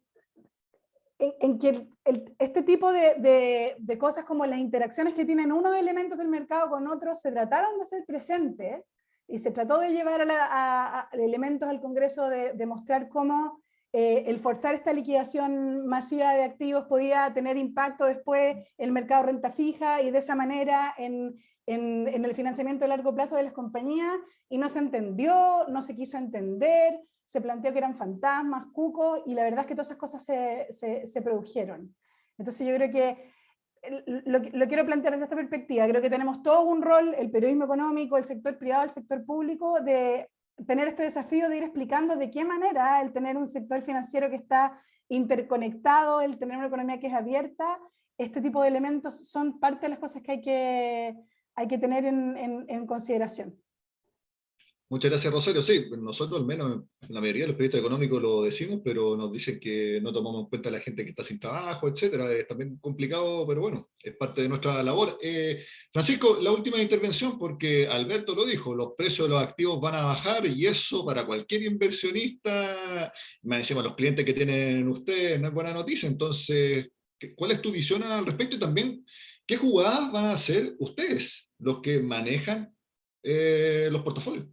este tipo de cosas como las interacciones que tienen unos elementos del mercado con otros se trataron de hacer presentes y se trató de llevar a elementos al Congreso de mostrar cómo el forzar esta liquidación masiva de activos podía tener impacto después en el mercado de renta fija y de esa manera en el financiamiento a largo plazo de las compañías, y no se entendió, no se quiso entender, se planteó que eran fantasmas, cucos, y la verdad es que todas esas cosas se produjeron. Entonces yo creo que lo quiero plantear desde esta perspectiva. Creo que tenemos todo un rol, el periodismo económico, el sector privado, el sector público, de tener este desafío de ir explicando de qué manera el tener un sector financiero que está interconectado, el tener una economía que es abierta, este tipo de elementos son parte de las cosas que hay que tener en consideración.
Muchas gracias, Rosario. Sí, nosotros al menos, la mayoría de los periodistas económicos lo decimos, pero nos dicen que no tomamos en cuenta a la gente que está sin trabajo, etcétera. Es también complicado, pero bueno, es parte de nuestra labor. Francisco, la última intervención, porque Alberto lo dijo, los precios de los activos van a bajar y eso para cualquier inversionista, me decimos los clientes que tienen ustedes, no es buena noticia. Entonces, ¿cuál es tu visión al respecto? Y también, ¿qué jugadas van a hacer ustedes los que manejan los portafolios.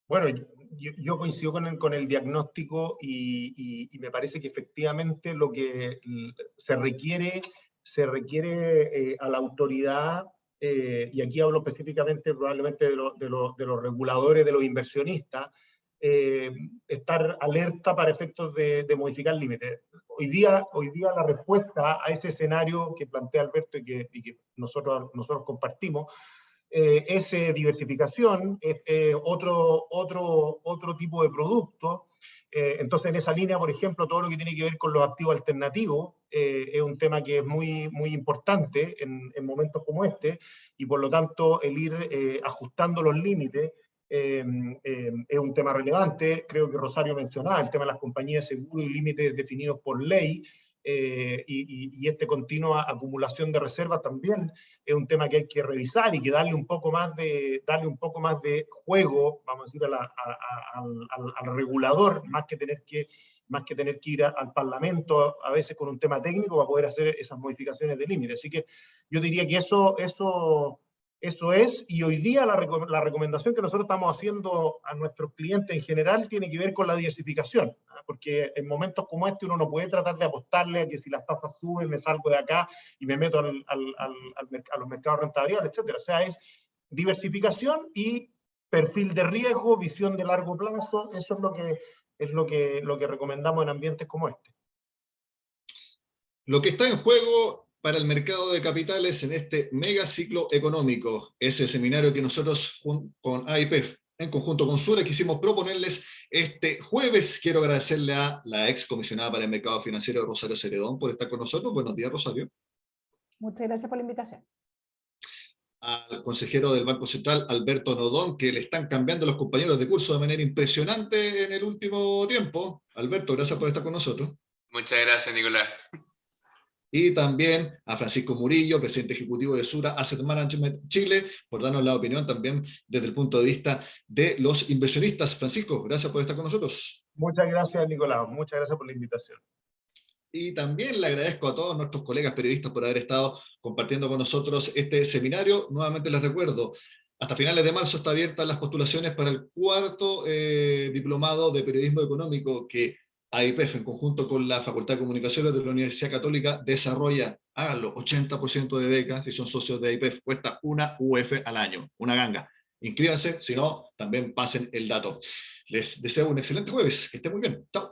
Bueno, yo coincido con el diagnóstico y me parece que efectivamente lo que se requiere a la autoridad, y aquí hablo específicamente probablemente de los reguladores, de los inversionistas, estar alerta para efectos de modificar límites. Hoy día la respuesta a ese escenario que plantea Alberto y que nosotros compartimos, es diversificación, otro tipo de producto. Entonces, en esa línea, por ejemplo, todo lo que tiene que ver con los activos alternativos es un tema que es muy, muy importante en momentos como este, y por lo tanto el ir ajustando los límites es un tema relevante. Creo que Rosario mencionaba el tema de las compañías de seguro y límites definidos por ley, y esta continua acumulación de reservas también es un tema que hay que revisar y que darle un poco más de juego, vamos a decir, al regulador, más que tener que ir al Parlamento a veces con un tema técnico para poder hacer esas modificaciones de límite. Así que yo diría que eso es, y hoy día la recomendación que nosotros estamos haciendo a nuestros clientes en general tiene que ver con la diversificación, porque en momentos como este uno no puede tratar de apostarle a que si las tasas suben me salgo de acá y me meto a los mercados rentables, etc. O sea, es diversificación y perfil de riesgo, visión de largo plazo. Eso es lo que recomendamos en ambientes como este.
Lo que está en juego para el mercado de capitales en este mega ciclo económico, ese seminario que nosotros con AIPEF, en conjunto con Sura, quisimos proponerles este jueves. Quiero agradecerle a la ex comisionada para el mercado financiero, Rosario Ceredón, por estar con nosotros. Buenos días, Rosario.
Muchas gracias por la invitación.
Al consejero del Banco Central, Alberto Nodón, que le están cambiando los compañeros de curso de manera impresionante en el último tiempo. Alberto, gracias por estar con nosotros.
Muchas gracias, Nicolás.
Y también a Francisco Murillo, presidente ejecutivo de Sura Asset Management Chile, por darnos la opinión también desde el punto de vista de los inversionistas. Francisco, gracias por estar con nosotros.
Muchas gracias, Nicolás. Muchas gracias por la invitación.
Y también le agradezco a todos nuestros colegas periodistas por haber estado compartiendo con nosotros este seminario. Nuevamente les recuerdo, hasta finales de marzo está abiertas las postulaciones para el cuarto diplomado de periodismo económico que AIPEF, en conjunto con la Facultad de Comunicaciones de la Universidad Católica, desarrolla. Háganlo, 80% de becas, si son socios de AIPEF, cuesta una UF al año, una ganga. Inscríbanse, si no, también pasen el dato. Les deseo un excelente jueves, que estén muy bien. Chao.